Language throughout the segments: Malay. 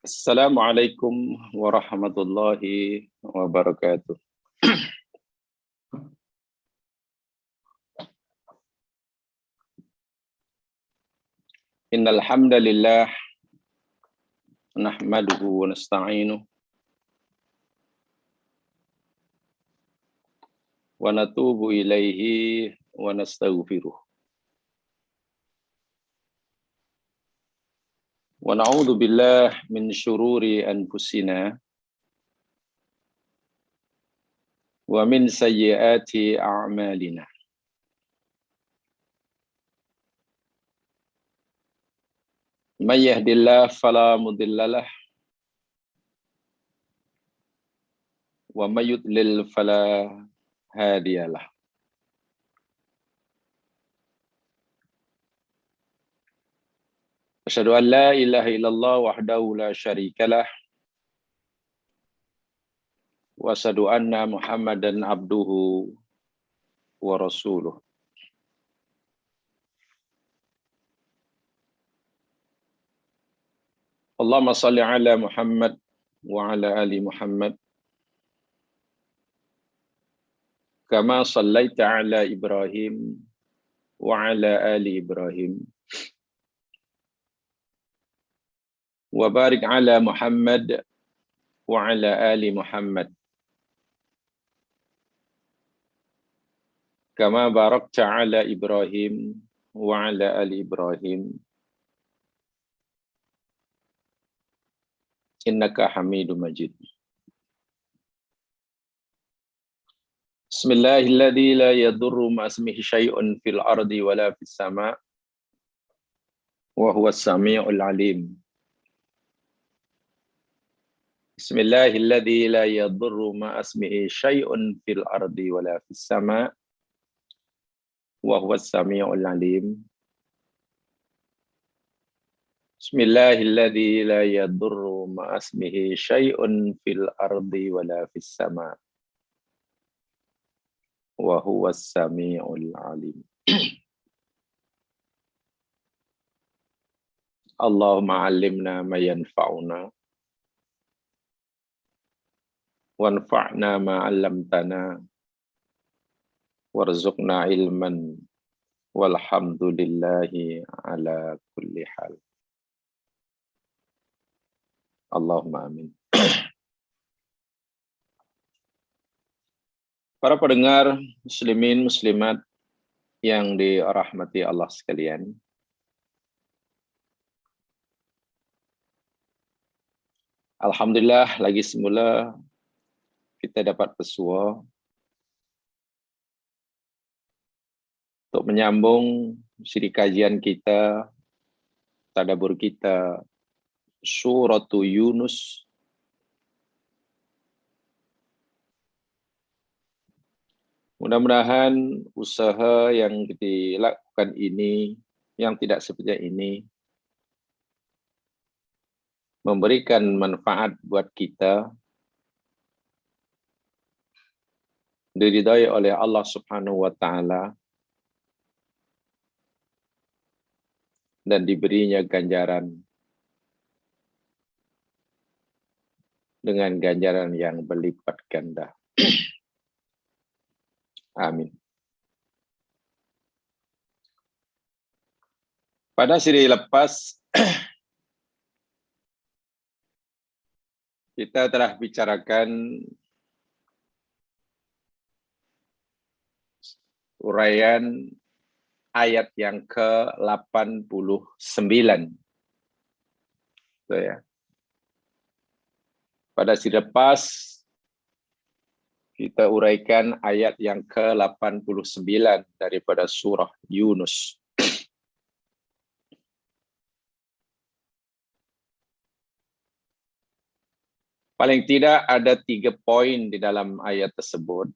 Assalamualaikum warahmatullahi wabarakatuh. Innal hamdalillah nahmaduhu wa nasta'inuhu wa natubu ilaihi wa nastaghfiruh. Wa na'udzu billahi min syururi anfusina wa min sayyiati a'malina. May yahdihillahu fala mudhillalah wa may yudlil fala hadiyalah. Asyhadu an la ilaha illallah wahdahu la syarikalah wa asyhadu anna Muhammadan abduhu wa rasuluh. Allahumma salli ala Muhammad wa ala ali Muhammad kama sallaita ala Ibrahim wa ala ali Ibrahim wa barik ala Muhammad wa ala ali Muhammad kama barakta ala Ibrahim wa ala ali Ibrahim innaka Hamidum Majid. Bismillahilladzi la yadurru ma ismihi syai'un fil ardi wala fis sama' wa huwas samiul alim. Bismillahilladzi la yadurru ma ismihi syai'un fil ardi wala fis sama' wa huwas samiul alim. Bismillahilladzi la yadurru ma ismihi syai'un fil ardi wala fis sama' wa huwas samiul alim. Allahumma 'allimna ma yanfa'una wanfa'na ma 'allamtana warzuqna ilman walhamdulillahi ala kulli hal. Allahumma amin. Para pendengar muslimin muslimat yang dirahmati Allah sekalian. Alhamdulillah lagi semula kita dapat bersua untuk menyambung siri kajian kita, tadabbur kita Surah Yunus. Mudah-mudahan usaha yang dilakukan ini, yang tidak seperti ini, memberikan manfaat buat kita, diridhai oleh Allah Subhanahu wa Ta'ala, dan diberinya ganjaran dengan ganjaran yang berlipat ganda. Amin. Pada siri lepas, kita telah bicarakan uraian ayat yang ke-89. So, ya. Pada siri lepas, kita uraikan ayat yang ke-89 daripada surah Yunus. Paling tidak ada 3 poin di dalam ayat tersebut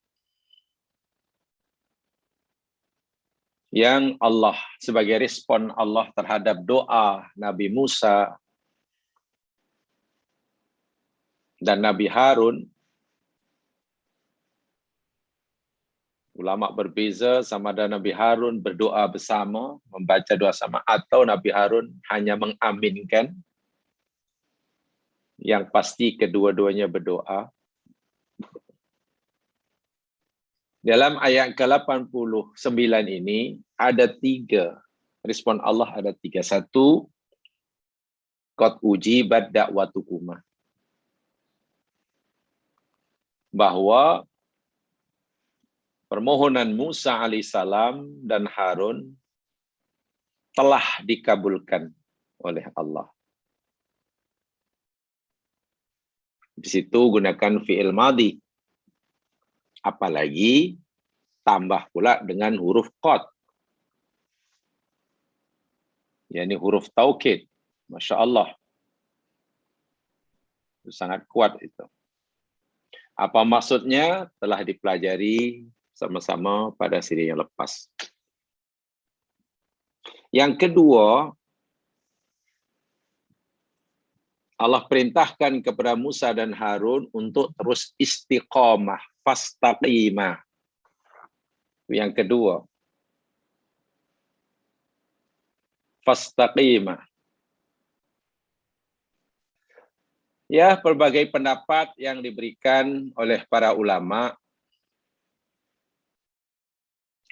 yang Allah sebagai respon Allah terhadap doa Nabi Musa dan Nabi Harun. Ulama berbeza sama ada Nabi Harun berdoa bersama, membaca doa sama, atau Nabi Harun hanya mengaminkan. Yang pasti kedua-duanya berdoa. Dalam ayat ke-89 ini ada 3. Respon Allah ada 3. 1, qad ujibat da'watukuma. Bahwa permohonan Musa alaihissalam dan Harun telah dikabulkan oleh Allah. Di situ gunakan fi'il madhi. Apalagi tambah pula dengan huruf qad. yakni huruf taukid. Masya Allah. Itu sangat kuat itu. Apa maksudnya telah dipelajari sama-sama pada siri yang lepas. Yang kedua, Allah perintahkan kepada Musa dan Harun untuk terus istiqamah, fastaqimah. Yang kedua, fastaqimah. Ya, berbagai pendapat yang diberikan oleh para ulama,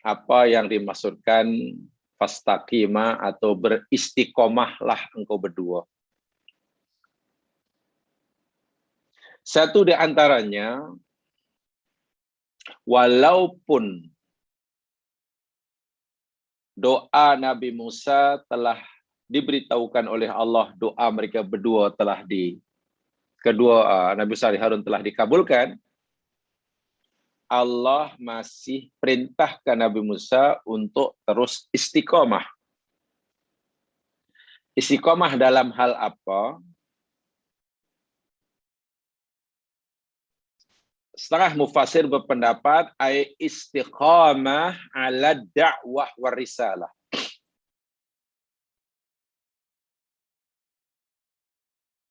apa yang dimaksudkan fastaqimah atau beristiqomahlah engkau berdua. Satu di antaranya, walaupun doa Nabi Musa telah diberitahukan oleh Allah, doa mereka berdua telah Nabi Musa dan Harun telah dikabulkan, Allah masih perintahkan Nabi Musa untuk terus istiqomah. Istiqomah dalam hal apa? Setengah mufasir berpendapat ay istiqamah ala da'wah wa risalah.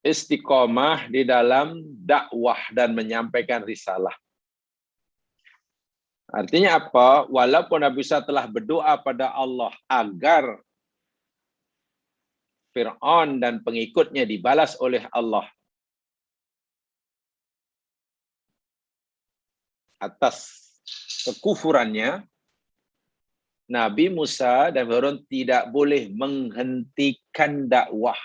Istiqamah di dalam dakwah dan menyampaikan risalah. Artinya apa? Walaupun Nabi Musa telah berdoa pada Allah agar Fir'aun dan pengikutnya dibalas oleh Allah atas kekufurannya, Nabi Musa dan Harun tidak boleh menghentikan dakwah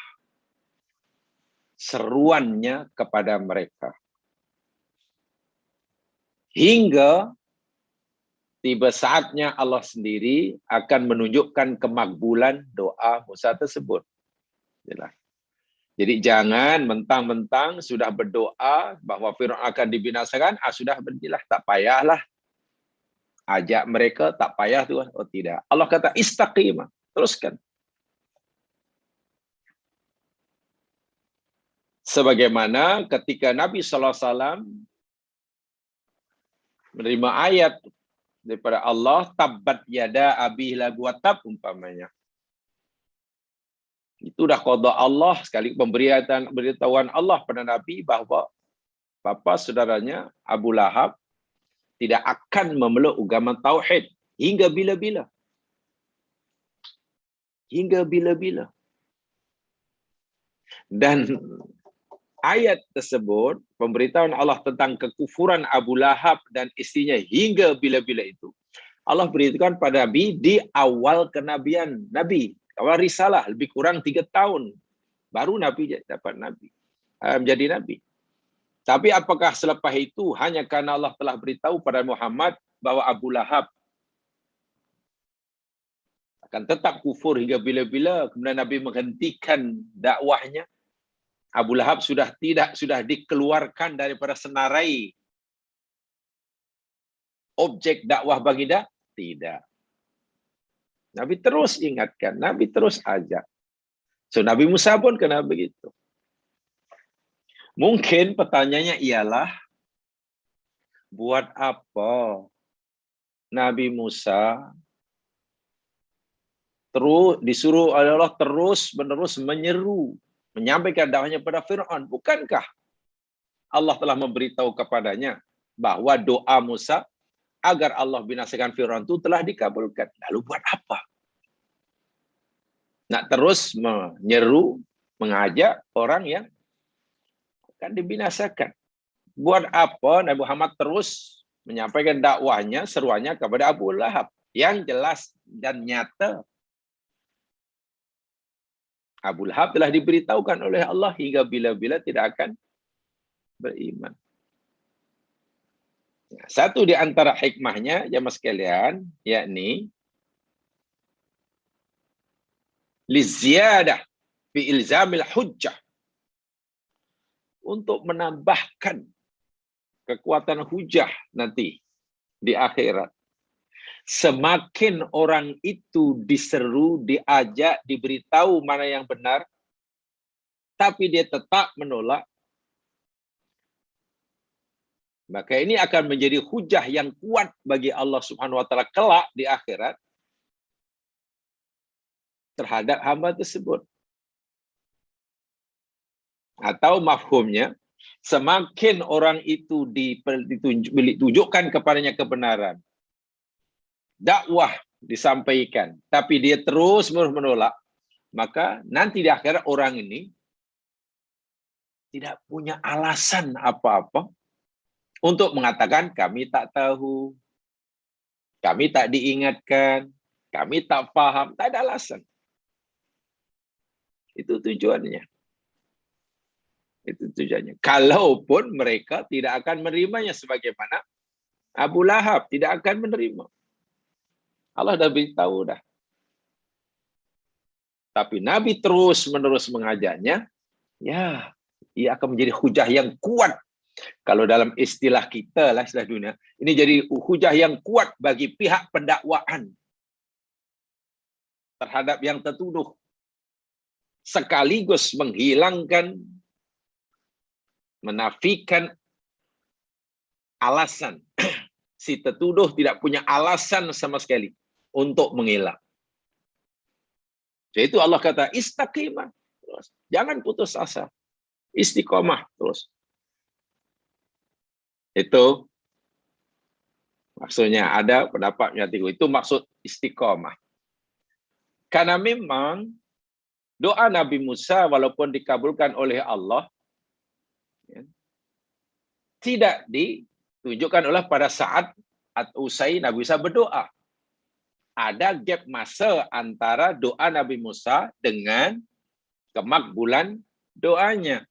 seruannya kepada mereka. Hingga tiba saatnya Allah sendiri akan menunjukkan kemakbulan doa Musa tersebut. Jadi jangan mentang-mentang sudah berdoa bahwa Fir'aun akan dibinasakan, sudah berjilah, tak payahlah. Ajak mereka, tak payah Tuhan. Oh tidak. Allah kata istaqimah, teruskan. Sebagaimana ketika Nabi SAW menerima ayat daripada Allah, tabbat yada abi lagu watab umpamanya. Itu dah qada Allah, sekali pemberitahuan Allah pada Nabi bahwa bapa saudaranya Abu Lahab tidak akan memeluk agama tauhid hingga bila-bila. Hingga bila-bila. Dan ayat tersebut, pemberitahuan Allah tentang kekufuran Abu Lahab dan istrinya hingga bila-bila itu, Allah beritahukan pada Nabi di awal kenabian Nabi. Awal risalah, lebih kurang 3 tahun. Baru Nabi dapat menjadi Nabi. Tapi apakah selepas itu hanya karena Allah telah beritahu pada Muhammad bahwa Abu Lahab akan tetap kufur hingga bila-bila, kemudian Nabi menghentikan dakwahnya? Abu Lahab sudah dikeluarkan daripada senarai objek dakwah baginda? Tidak. Nabi terus ingatkan, Nabi terus ajak. So Nabi Musa pun kena begitu. Mungkin pertanyaannya ialah, buat apa Nabi Musa disuruh oleh Allah terus-menerus menyeru, menyampaikan dakwahnya pada Fir'aun? Bukankah Allah telah memberitahu kepadanya bahwa doa Musa agar Allah binasakan Fir'aun itu telah dikabulkan? Lalu buat apa nak terus menyeru, mengajak orang yang Kan dibinasakan. Buat apa Nabi Muhammad terus menyampaikan dakwahnya, seruannya kepada Abu Lahab yang jelas dan nyata. Abu Lahab telah diberitahukan oleh Allah hingga bila-bila tidak akan beriman. Satu di antara hikmahnya, jamaah sekalian, yakni liziyadah fi ilzamil hujjah, untuk menambahkan kekuatan hujah nanti di akhirat. Semakin orang itu diseru, diajak, diberitahu mana yang benar, tapi dia tetap menolak, maka ini akan menjadi hujah yang kuat bagi Allah Subhanahu wa taala kelak di akhirat terhadap hamba tersebut. Atau mafhumnya, semakin orang itu ditunjukkan kepadanya kebenaran, dakwah disampaikan, tapi dia terus menolak, maka nanti di akhirat orang ini tidak punya alasan apa-apa untuk mengatakan kami tak tahu, kami tak diingatkan, kami tak paham. Tak ada alasan. Itu tujuannya. Itu tujuannya. Kalaupun mereka tidak akan menerimanya sebagaimana Abu Lahab tidak akan menerima. Allah dah beritahu dah. Tapi Nabi terus-menerus mengajaknya, ya, ia akan menjadi hujah yang kuat. Kalau dalam istilah kita lah, istilah dunia, ini jadi hujah yang kuat bagi pihak pendakwaan terhadap yang tertuduh, sekaligus menghilangkan, menafikan alasan. Si tertuduh tidak punya alasan sama sekali untuk mengelak. Jadi itu Allah kata istaqimah, terus jangan putus asa, istiqomah terus. Itu maksudnya, ada pendapat menyatakan itu maksud istiqomah. Karena memang doa Nabi Musa walaupun dikabulkan oleh Allah, ya, tidak ditunjukkan oleh pada saat usai Nabi Musa berdoa. Ada gap masa antara doa Nabi Musa dengan kemakbulan doanya.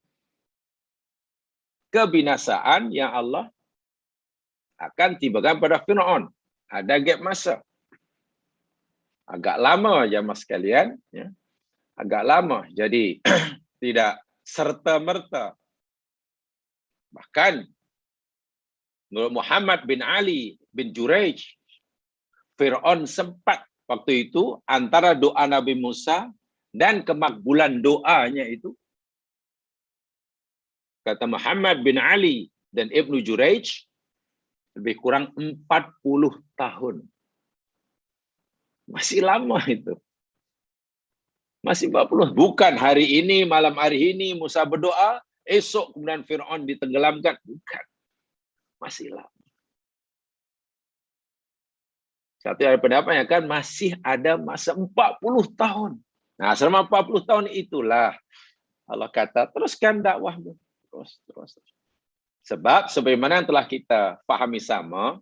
Kebinasaan yang Allah akan tibakan pada Fir'aun. Ada gap masa. Agak lama jamaah sekalian. Ya. Agak lama. Jadi tidak serta-merta. Bahkan Muhammad bin Ali bin Juraij, Fir'aun sempat waktu itu antara doa Nabi Musa dan kemakbulan doanya itu, kata Muhammad bin Ali dan Ibnu Juraij, lebih kurang 40 tahun. Masih lama itu. Masih 40. Bukan hari ini, malam hari ini Musa berdoa, esok kemudian Fir'aun ditenggelamkan. Bukan. Masih lama. Satu dari pendapatnya kan masih ada masa 40 tahun. Nah, selama 40 tahun itulah Allah kata, teruskan dakwahmu. Terus. Sebab sebagaimana yang telah kita pahami sama,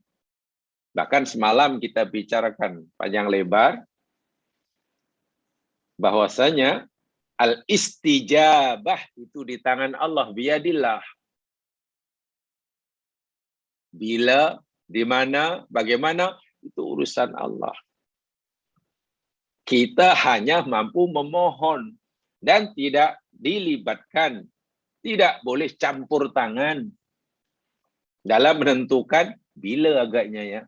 bahkan semalam kita bicarakan panjang lebar, bahwasanya al-istijabah itu di tangan Allah, biyadillah. Bila, di mana, bagaimana, itu urusan Allah. Kita hanya mampu memohon dan tidak dilibatkan, tidak boleh campur tangan dalam menentukan bila agaknya, ya.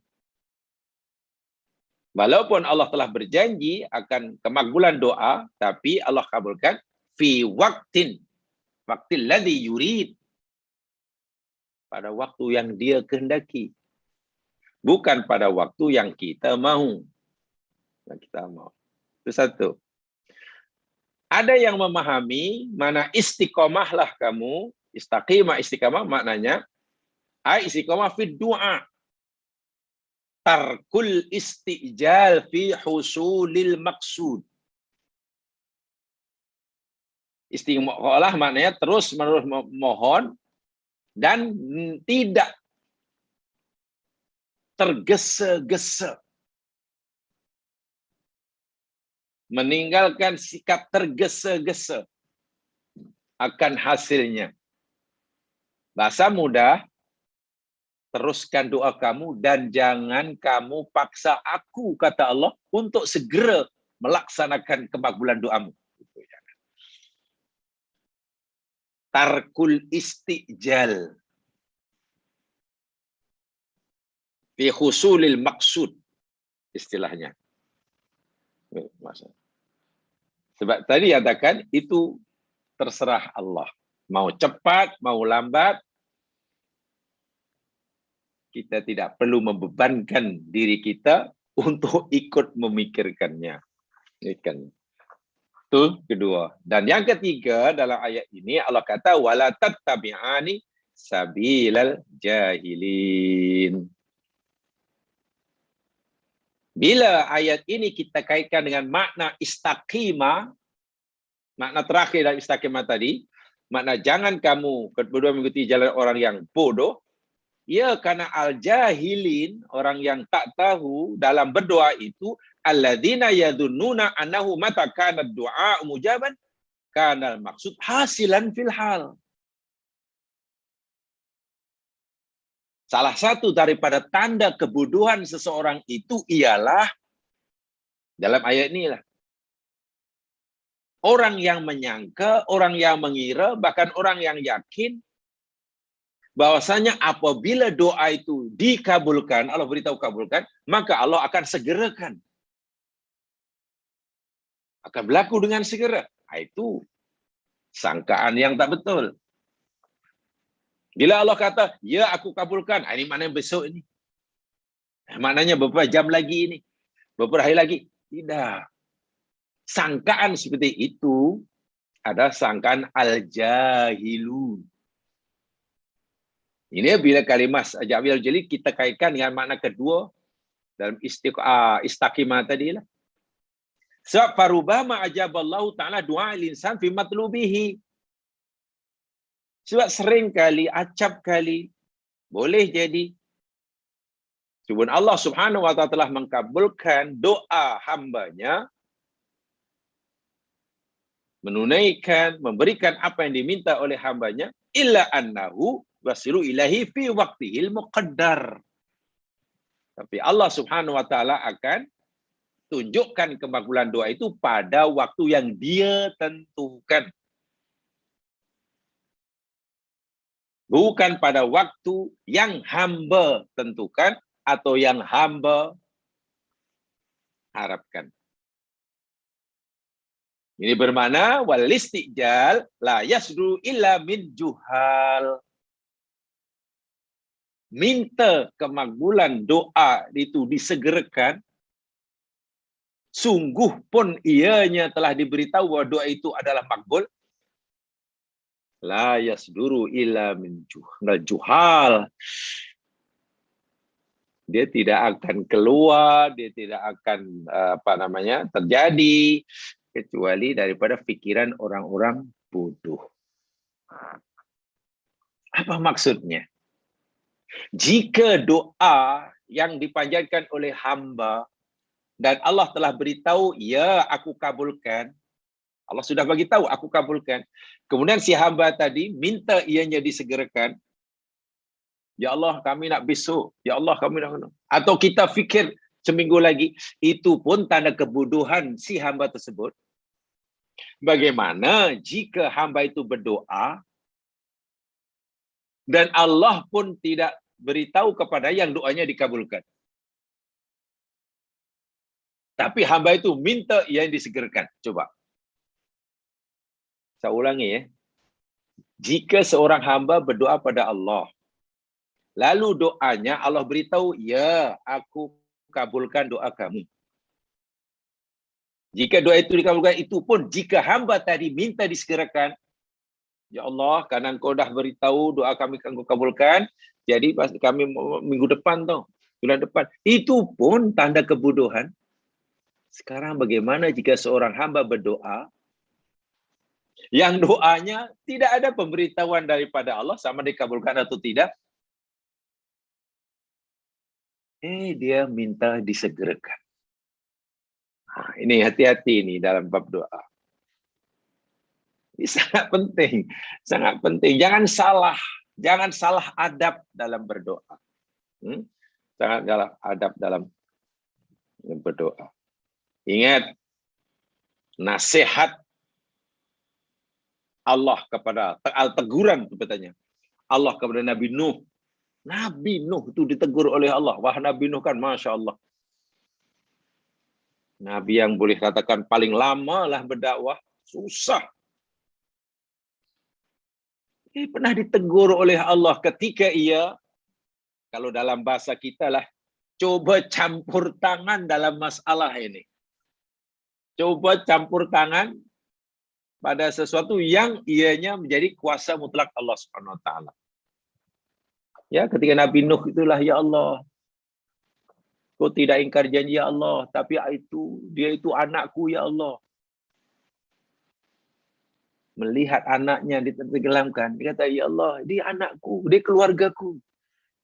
Walaupun Allah telah berjanji akan kemakbulan doa, tapi Allah kabulkan fi waqtin ladzi yurid, pada waktu yang dia kehendaki, bukan pada waktu yang kita mahu. Itu satu. Ada yang memahami mana istiqomahlah kamu, istiqamah maknanya istiqomah fi du'a, tarkul istijal fi husulil maqsud. Istiqolah maknanya terus menerus mohon dan tidak tergesa-gesa. Meninggalkan sikap tergesa-gesa akan hasilnya. Bahasa mudah, teruskan doa kamu dan jangan kamu paksa aku, kata Allah, untuk segera melaksanakan kemakbulan doamu. Tarkul istijal fi husulil maksud, istilahnya. Sebab tadi katakan itu terserah Allah. Mau cepat, mau lambat, kita tidak perlu membebankan diri kita untuk ikut memikirkannya. Itu kedua. Dan yang ketiga dalam ayat ini Allah kata wala tattabi'ani sabilal jahilin. Bila ayat ini kita kaitkan dengan makna istaqimah, makna terakhir dari istaqimah tadi, makna jangan kamu berdua mengikuti jalan orang yang bodoh, ya karena al-jahilin, orang yang tak tahu dalam berdoa itu, alladzina yadhunnuna annahu mata kana du'a mujaban kana maksud hasilan fil hal. Salah satu daripada tanda kebodohan seseorang itu ialah dalam ayat inilah orang yang menyangka, orang yang mengira, bahkan orang yang yakin bahwasanya apabila doa itu dikabulkan, Allah beritahu kabulkan, maka Allah akan segerakan. Akan berlaku dengan segera. Itu sangkaan yang tak betul. Bila Allah kata, ya aku kabulkan, ini maknanya besok ini. Maknanya beberapa jam lagi ini. Beberapa hari lagi. Tidak. Sangkaan seperti itu ada sangkaan al-jahilun. Ini bila kalimat ajab al-jalil kita kaitkan dengan makna kedua dalam istaqimah tadi lah. Sebab farubama ajaballahu ta'ala du'a al-insan fi matlubihi. Sebab sering kali, acap kali, boleh jadi sebab Allah Subhanahu wa ta'ala telah mengkabulkan doa hambanya, menunaikan, memberikan apa yang diminta oleh hambanya, illa annahu wasilu ilahi fi waqtihil muqaddar. Tapi Allah Subhanahu wa ta'ala akan tunjukkan kemakbulan doa itu pada waktu yang dia tentukan. Bukan pada waktu yang hamba tentukan atau yang hamba harapkan. Ini bermakna wal istijal la yasdu illa min juhal. Minta kemakbulan doa itu disegerakan, sungguh pun ianya telah diberitahu bahwa doa itu adalah makbul. La yasduru illa min juhal. Dia tidak akan keluar, dia tidak akan terjadi kecuali daripada fikiran orang-orang bodoh. Apa maksudnya? Jika doa yang dipanjatkan oleh hamba dan Allah telah beritahu, ya aku kabulkan. Allah sudah bagi tahu, aku kabulkan. Kemudian si hamba tadi minta ianya disegerakan. Ya Allah, kami nak besok. Ya Allah, kami nak. Atau kita fikir seminggu lagi. Itu pun tanda kebodohan si hamba tersebut. Bagaimana jika hamba itu berdoa dan Allah pun tidak beritahu kepada yang doanya dikabulkan. Tapi hamba itu minta yang disegerakan. Coba. Saya ulangi ya. Jika seorang hamba berdoa pada Allah, lalu doanya Allah beritahu, ya aku kabulkan doa kamu. Jika doa itu dikabulkan, itu pun jika hamba tadi minta disegerakan, ya Allah, karena engkau dah beritahu doa kami engkau kabulkan, jadi pasti kami minggu depan bulan depan. Itu pun tanda kebodohan. Sekarang bagaimana jika seorang hamba berdoa, Yang doanya tidak ada pemberitahuan daripada Allah sama dikabulkan atau tidak. Dia minta disegerakan. Nah, ini hati-hati nih dalam bab doa. Ini sangat penting, sangat penting. Jangan salah adab dalam berdoa. Jangan salah adab dalam berdoa. Ingat, nasihat Allah kepada teguran katanya. Allah kepada Nabi Nuh. Nabi Nuh itu ditegur oleh Allah. Wah, Nabi Nuh kan Masya Allah. Nabi yang boleh katakan paling lama lah berdakwah. Susah. Pernah ditegur oleh Allah ketika ia, kalau dalam bahasa kita lah, coba campur tangan dalam masalah ini. Coba campur tangan pada sesuatu yang ianya menjadi kuasa mutlak Allah Subhanahu wa taala. Ya, ketika Nabi Nuh itulah, ya Allah, kau tidak ingkar janji ya Allah, tapi dia itu anakku ya Allah. Melihat anaknya ditenggelamkan, dia kata, ya Allah, dia anakku, dia keluargaku.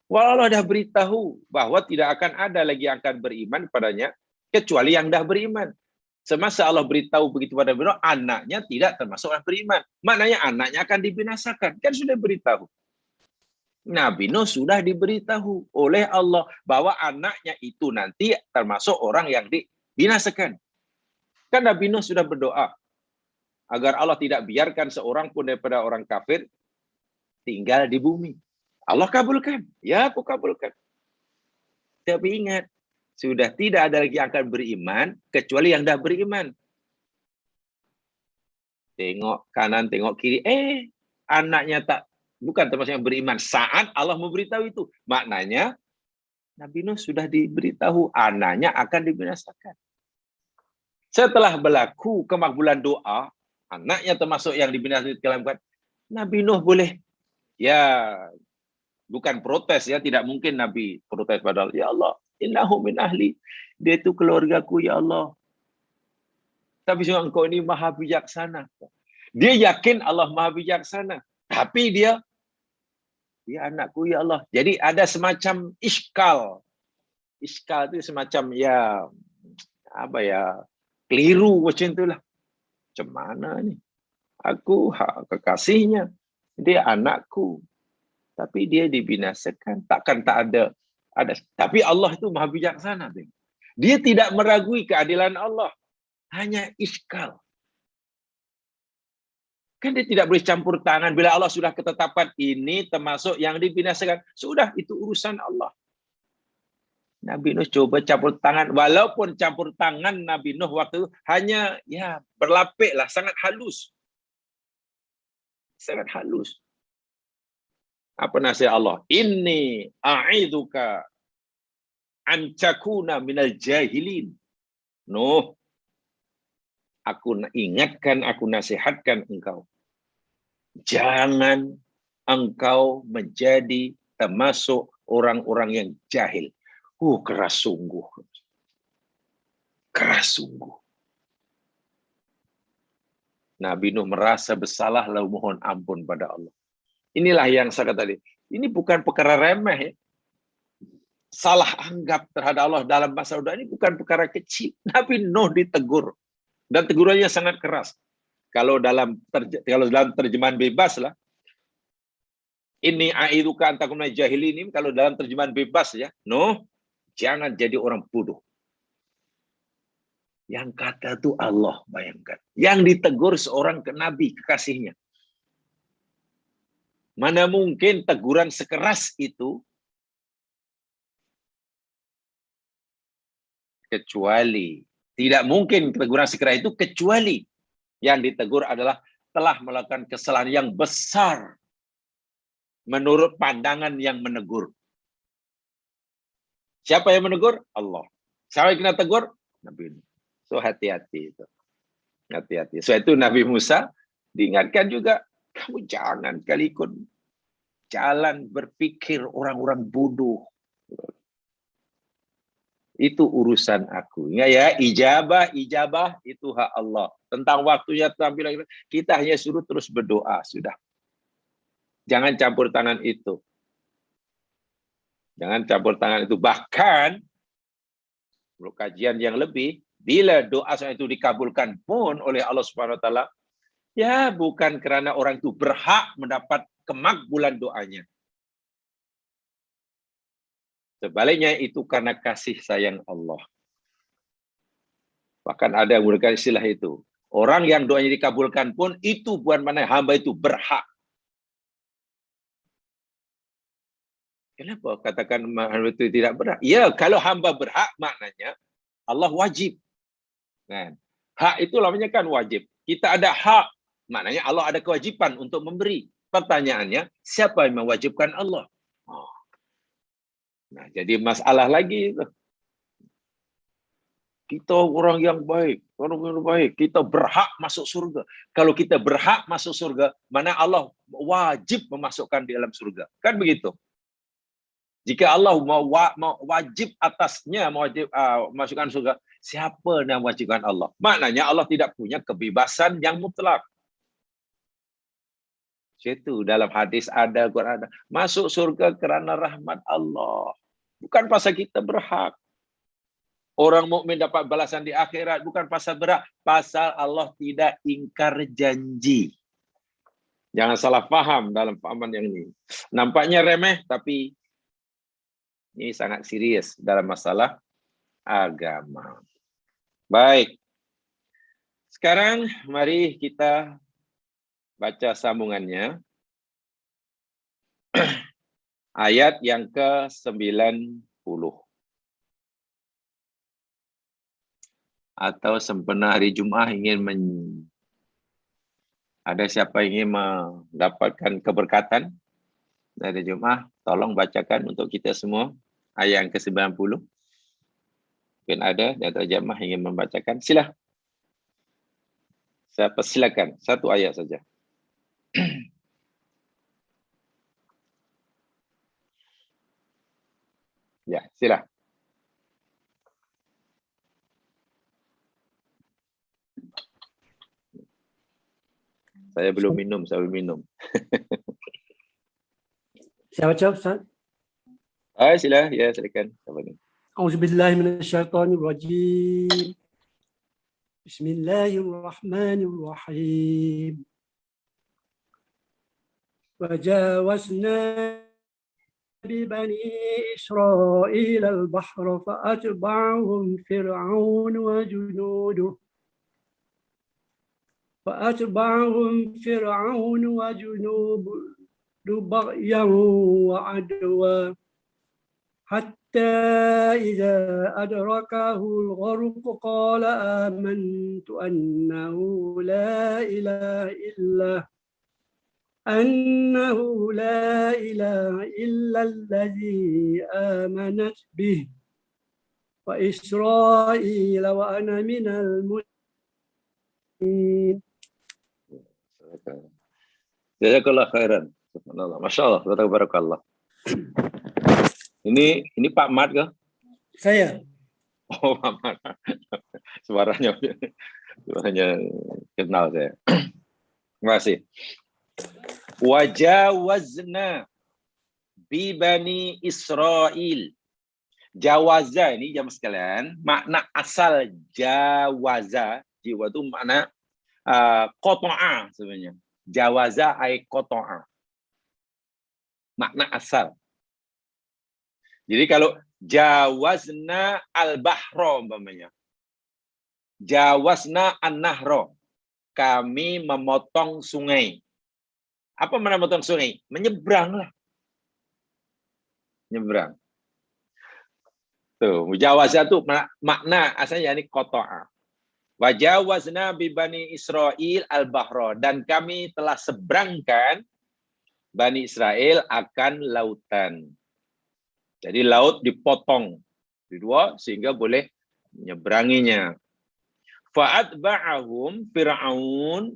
Walau Allah dah beritahu bahwa tidak akan ada lagi yang akan beriman padanya, kecuali yang dah beriman. Semasa Allah beritahu begitu pada Nabi Nuh, anaknya tidak termasuk orang beriman. Maknanya anaknya akan dibinasakan. Kan sudah beritahu. Nabi Nuh sudah diberitahu oleh Allah bahwa anaknya itu nanti termasuk orang yang dibinasakan. Kan Nabi Nuh sudah berdoa agar Allah tidak biarkan seorang pun daripada orang kafir tinggal di bumi. Allah kabulkan. Ya, aku kabulkan. Tapi ingat, sudah tidak ada lagi yang akan beriman kecuali yang dah beriman. Tengok kanan, tengok kiri. Anaknya bukan termasuk yang beriman. Saat Allah memberitahu itu. Maknanya, Nabi Nuh sudah diberitahu anaknya akan dibinasakan. Setelah berlaku kemakbulan doa, anaknya termasuk yang dibinasakan. Nabi Nuh boleh, ya, bukan protes, ya, tidak mungkin Nabi protes pada Allah. Ya Allah, innahu min ahli. Dia itu keluargaku ya Allah. Tapi sungguh engkau ini maha bijaksana. Dia yakin Allah maha bijaksana. Tapi dia anakku ya Allah. Jadi ada semacam iskal. Iskal itu semacam keliru macam itulah. Macam mana nih? Aku kekasihnya. Dia anakku. Tapi dia dibinasakan. Takkan tak ada. Tapi Allah itu maha bijaksana. Dia tidak meragui keadilan Allah. Hanya iskal. Kan dia tidak boleh campur tangan. Bila Allah sudah ketetapan ini termasuk yang dibinasakan. Sudah, itu urusan Allah. Nabi Nuh coba campur tangan. Walaupun campur tangan Nabi Nuh waktu itu hanya berlapik lah. Sangat halus. Sangat halus. Apa nasihat Allah? Inni a'idzuka an takuna minal jahilin. Nuh, aku ingatkan, aku nasihatkan engkau. Jangan engkau menjadi termasuk orang-orang yang jahil. Keras sungguh. Keras sungguh. Nabi Nuh merasa bersalah lalu mohon ampun pada Allah. Inilah yang saya kata tadi. Ini bukan perkara remeh, ya. Salah anggap terhadap Allah dalam masa doa ini bukan perkara kecil. Nabi Nuh ditegur. Dan tegurannya sangat keras. Kalau dalam terjemahan bebas lah. Ini a'idzuka an takuna jahilin, kalau dalam terjemahan bebas ya. Nuh, jangan jadi orang bodoh. Yang kata itu Allah, bayangkan. Yang ditegur seorang nabi, kekasihnya. Mana mungkin teguran sekeras itu kecuali, tidak mungkin teguran sekeras itu kecuali yang ditegur adalah telah melakukan kesalahan yang besar menurut pandangan yang menegur. Siapa yang menegur? Allah. Siapa yang kena tegur? Nabi. So hati-hati itu. Hati-hati. So itu Nabi Musa diingatkan juga, kamu jangan kali ikut jalan berpikir orang-orang bodoh. Itu urusan aku. Ingat ya, ijabah itu hak Allah. Tentang waktunya, tampilan kita hanya suruh terus berdoa, sudah. Jangan campur tangan itu. Jangan campur tangan itu. Bahkan, menurut kajian yang lebih, bila doa itu dikabulkan pun oleh Allah Subhanahu Wa Taala, ya bukan kerana orang itu berhak mendapat kemakbulan doanya. Sebaliknya itu karena kasih sayang Allah. Bahkan ada yang menggunakan istilah itu. Orang yang doanya dikabulkan pun itu bukan mana hamba itu berhak. Kenapa katakan hamba itu tidak berhak? Ya, kalau hamba berhak maknanya Allah wajib. Kan? Hak itu namanya kan wajib. Kita ada hak, maknanya Allah ada kewajiban untuk memberi. Pertanyaannya, siapa yang mewajibkan Allah? Oh. Nah, jadi masalah lagi itu. Kita orang yang baik, kita berhak masuk surga. Kalau kita berhak masuk surga, mana Allah wajib memasukkan di dalam surga. Kan begitu? Jika Allah wajib atasnya masukkan surga, siapa yang mewajibkan Allah? Maknanya Allah tidak punya kebebasan yang mutlak. Itu dalam hadis ada, Quran ada. Masuk surga kerana rahmat Allah. Bukan pasal kita berhak. Orang mukmin dapat balasan di akhirat bukan pasal berhak, pasal Allah tidak ingkar janji. Jangan salah faham dalam fahaman yang ini. Nampaknya remeh, tapi ini sangat serius dalam masalah agama. Baik. Sekarang mari kita baca sambungannya. Ayat yang ke-90. Atau sempena hari Jumaat ingin ada siapa ingin mendapatkan keberkatan dari Jumaat, tolong bacakan untuk kita semua ayat yang ke-90. Mungkin ada di antara jemaah ingin membacakan, sila. Saya persilakan, satu ayat saja. Ya, sila. Saya belum minum, saya belum minum. Saya baca, Ustaz. Sila, ya silakan. Auzubillahi minasyaitonirrajim. Bismillahirrahmanirrahim. Wajawazna ببني إسرائيل البحر فأتبعهم فرعون وجنوده بغيا وعدوا حتى إذا أدركه الغرق قال آمنت أنه لا إله إلا الذي آمنت به وإسرائيل وأنا من المسلمين. Jazakallah khairan. Subhanallah. Masya Allah. Barakallah. Ini Pak Mat ke? Saya. Oh, Pak Mat. Suaranya kenal saya. Terima kasih. Wajawazna bi bani Israel. Jawaza ini jamaah sekalian, makna asal jawaza, jiwa itu makna qata'a sebenarnya. Jawaza ay qata'a. Makna asal. Jadi kalau jawazna al-bahra umpamanya. Jawazna an-nahra. Kami memotong sungai. Apa makna memotong sungai? Menyeberanglah. Menyeberang. Tuh, mujawazah itu makna asalnya ini qata'a. Wajawazna bi bani Israel al-bahra, dan kami telah seberangkan Bani Israel akan lautan. Jadi laut dipotong di dua sehingga boleh menyeberanginya. Fa'atba'ahum Fir'aun,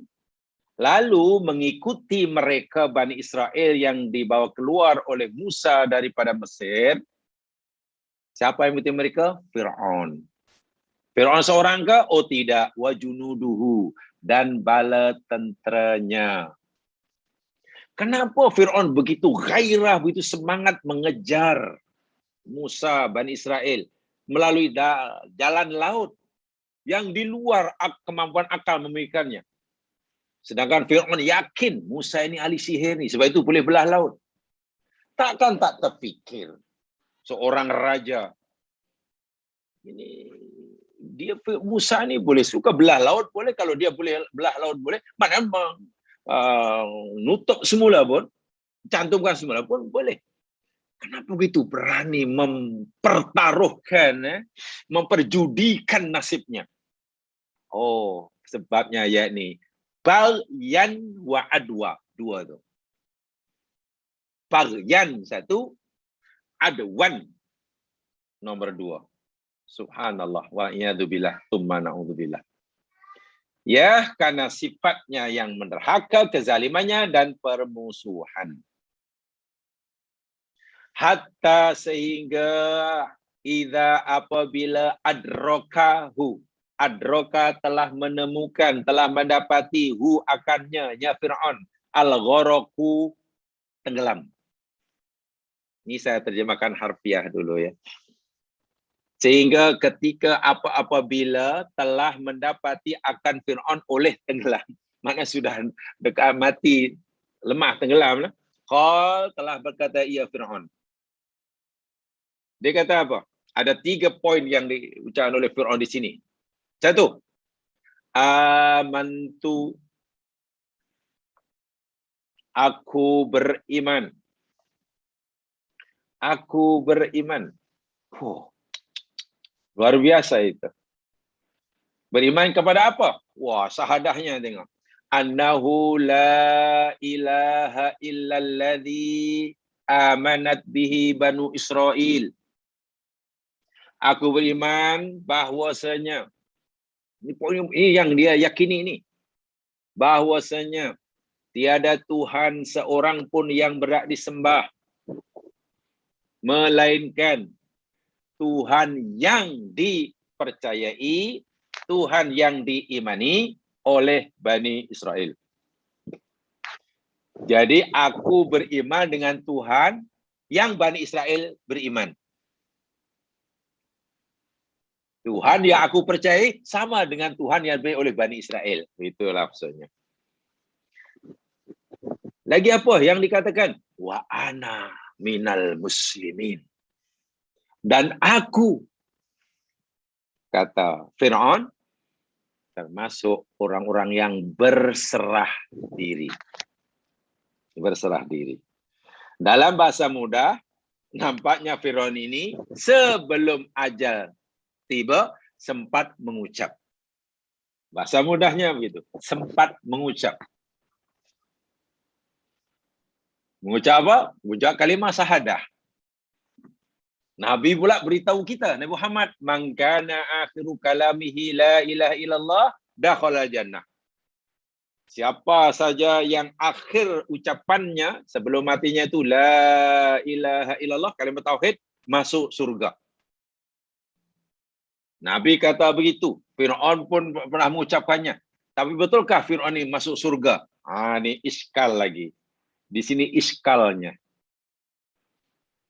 lalu mengikuti mereka Bani Israel yang dibawa keluar oleh Musa daripada Mesir. Siapa yang mengikuti mereka? Fir'aun. Fir'aun seorang ke? Oh tidak. Wa junuduhu. Dan bala tenteranya. Kenapa Fir'aun begitu gairah, begitu semangat mengejar Musa, Bani Israel melalui jalan laut yang di luar kemampuan akal memikirkannya. Sedangkan Fir'aun yakin Musa ini ahli sihir ni, sebab itu boleh belah laut. Takkan tak terfikir seorang raja ini, dia Musa ni boleh suka belah laut boleh, kalau dia boleh belah laut boleh, mana nutup semula pun, cantumkan semula pun boleh. Kenapa begitu berani mempertaruhkan, memperjudikan nasibnya? Oh, sebabnya yakni Baghyan wa adwa, dua tu. Baghyan satu, adwan nomor dua. Subhanallah wa iyadzubillah tsumma na'udzubillah. Ya, karena sifatnya yang menderhaka, kezalimannya dan permusuhan. Hatta sehingga idza apabila adrokahu, adroka telah menemukan, telah mendapati hu akannya, ya Fir'aun, al-gharaku, tenggelam. Ini saya terjemahkan harfiah dulu ya. Sehingga ketika apabila telah mendapati akan Fir'aun oleh tenggelam, maknanya sudah dekat mati, lemah tenggelam lah. Qal, telah berkata ia Fir'aun. Dia kata apa? Ada 3 poin yang diucapkan oleh Fir'aun di sini. Satu, amantu, aku beriman. Aku beriman. Luar biasa itu. Beriman kepada apa? Wah, sahadahnya tengok. Annahu la ilaha illalladzi amanat bihi Banu Israel. Aku beriman bahwasanya, ini yang dia yakini ini, bahwasanya tiada Tuhan seorang pun yang berhak disembah melainkan Tuhan yang dipercayai, Tuhan yang diimani oleh Bani Israel. Jadi aku beriman dengan Tuhan yang Bani Israel beriman. Tuhan yang aku percayai sama dengan Tuhan yang diberi oleh Bani Israel. Itulah maksudnya. Lagi apa yang dikatakan? Wa ana minal muslimin. Dan aku, kata Fir'aun, termasuk orang-orang yang berserah diri. Berserah diri. Dalam bahasa mudah, nampaknya Fir'aun ini sebelum ajal tiba sempat mengucap. Bahasa mudahnya begitu, sempat mengucap. Mengucap apa? Mengucap kalimah syahadah. Nabi pula beritahu kita, Nabi Muhammad, man kana akhiru kalamihi la ilaha illallah dakhala jannah. Siapa saja yang akhir ucapannya sebelum matinya itu la ilaha illallah, kalimat tauhid, masuk surga. Nabi kata begitu. Fir'aun pun pernah mengucapkannya. Tapi betulkah Fir'aun ini masuk surga? Ini iskal lagi. Di sini iskalnya.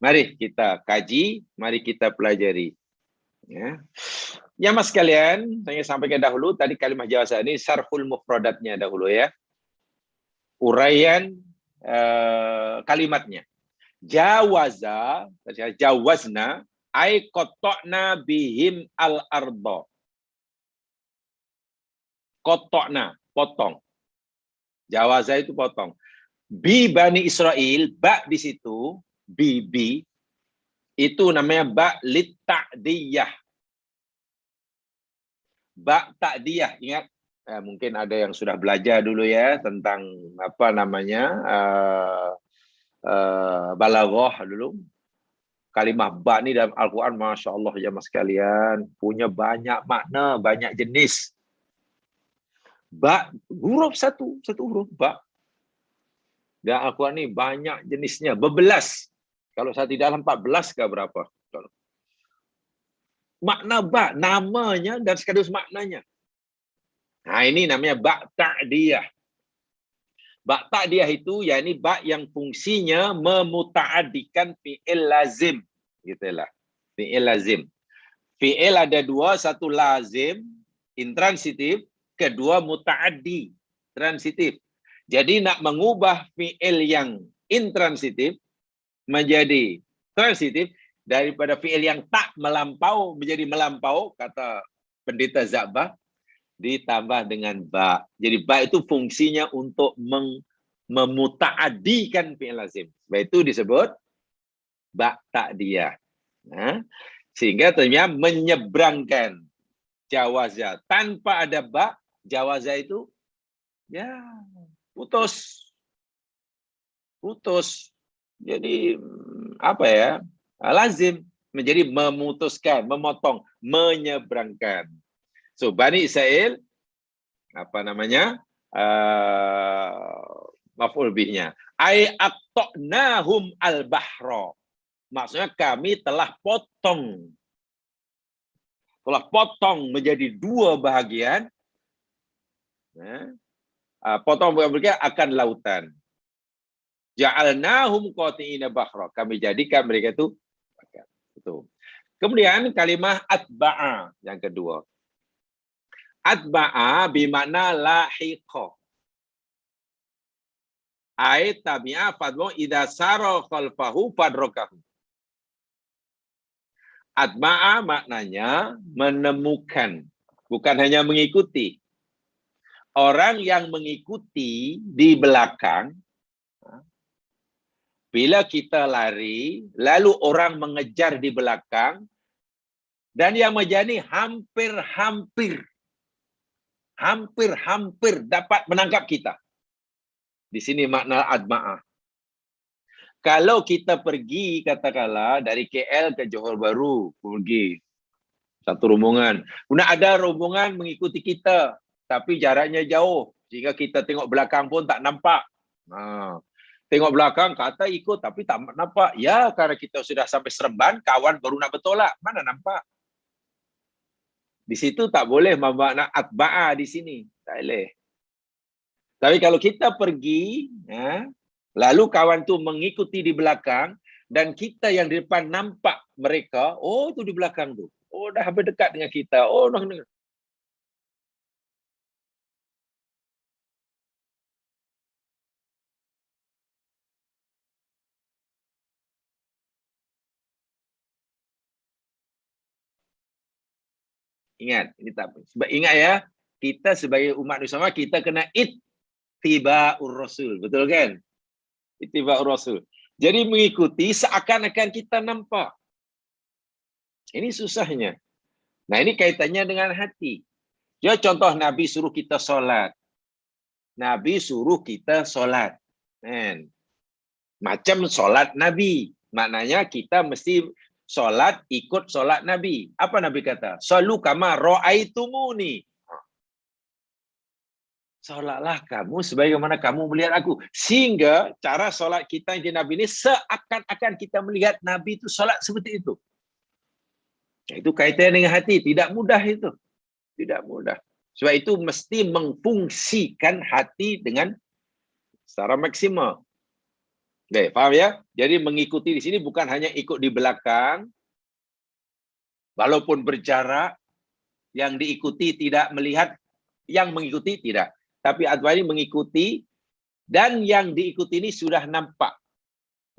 Mari kita kaji, mari kita pelajari. Ya mas sekalian, saya sampaikan dahulu tadi kalimah jawazah ini sarful mufradatnya dahulu ya. Uraian kalimatnya. Jawaza, jawazna, ay qata'na bihim al-arda. Qata'na, potong. Jawaza itu potong. Bi Bani Israel, ba di situ, bi, itu namanya ba lit ta'diyah. Ba ta'diyah, ingat? Mungkin ada yang sudah belajar dulu ya tentang apa namanya balaghah dulu. Kalimah ba ni dalam Al-Quran, Masya Allah ya mas sekalian, punya banyak makna, banyak jenis. Ba, huruf satu huruf, ba. Dan Al-Quran ni banyak jenisnya, berbelas. Kalau saya tidak dalam 14 ke berapa? makna ba, namanya dan sekaligus maknanya. Nah, ini namanya ba ta'diyah. Ba ta'diyah itu yakni ba yang fungsinya memuta'addikan fi'il lazim. Gitulah. Fi'il lazim. Fi'il ada dua, satu lazim, intransitif, kedua muta'addi, transitif. Jadi nak mengubah fi'il yang intransitif menjadi transitif, daripada fi'il yang tak melampau menjadi melampau, kata pendeta Zabah, ditambah dengan ba. Jadi ba itu fungsinya untuk memuta'adikan fi'il lazim. Sebab itu disebut ba ta'diyah. Nah, sehingga ternyata menyeberangkan jawaza. Tanpa ada ba, jawaza itu ya putus. Putus. Jadi apa ya? Lazim menjadi memutuskan, memotong, menyeberangkan. So Bani Israel apa namanya? Maf'ul bihnya. Ai aqta'nahum al-bahra. Maksudnya kami telah potong menjadi dua bahagian. Potong bahagian akan lautan. Ja'alnahum qati'ina bahra. Kami jadikan mereka itu. Kemudian kalimah atba'a yang kedua. Atba'a bermakna lahiqa. Ai tabi'a fadlu idza sara khalfahu fadrakahu. Atba'a maknanya menemukan, bukan hanya mengikuti. Orang yang mengikuti di belakang, bila kita lari, lalu orang mengejar di belakang, dan yang menjadi hampir dapat menangkap kita. Di sini makna adma'ah. Kalau kita pergi, katakanlah, dari KL ke Johor Bahru, pergi satu rombongan. Kemudian ada rombongan mengikuti kita, tapi jaraknya jauh, sehingga kita tengok belakang pun tak nampak. Tengok belakang, kata ikut, tapi tak nampak. Ya, karena kita sudah sampai Seremban, kawan baru nak bertolak. Mana nampak? Di situ tak boleh memakna atba'a di sini. Tak boleh. Tapi kalau kita pergi, lalu kawan tu mengikuti di belakang, dan kita yang di depan nampak mereka, oh tu di belakang tu. Oh dah hampir dekat dengan kita. Oh dah. Ingat, ini tak. Sebab ingat ya, kita sebagai umat Islam kita kena ittiba'ur rasul, betul kan? Ittiba'ur rasul. Jadi mengikuti seakan-akan kita nampak. Ini susahnya. Nah, ini kaitannya dengan hati. Ya, contoh Nabi suruh kita solat. Nabi suruh kita solat. Macam solat Nabi. Maknanya kita mesti solat ikut solat Nabi. Apa Nabi kata? Sallu kama ra'aitumuni. Solatlah kamu sebagaimana kamu melihat aku. Sehingga cara solat kita di Nabi ini seakan-akan kita melihat Nabi itu solat seperti itu. Itu kaitannya dengan hati. Tidak mudah itu. Tidak mudah. Sebab itu mesti mengfungsikan hati dengan secara maksimal. Okay, faham ya? Jadi mengikuti di sini bukan hanya ikut di belakang, walaupun berjarak, yang diikuti tidak melihat, yang mengikuti tidak. Tapi atwa ini mengikuti, dan yang diikuti ini sudah nampak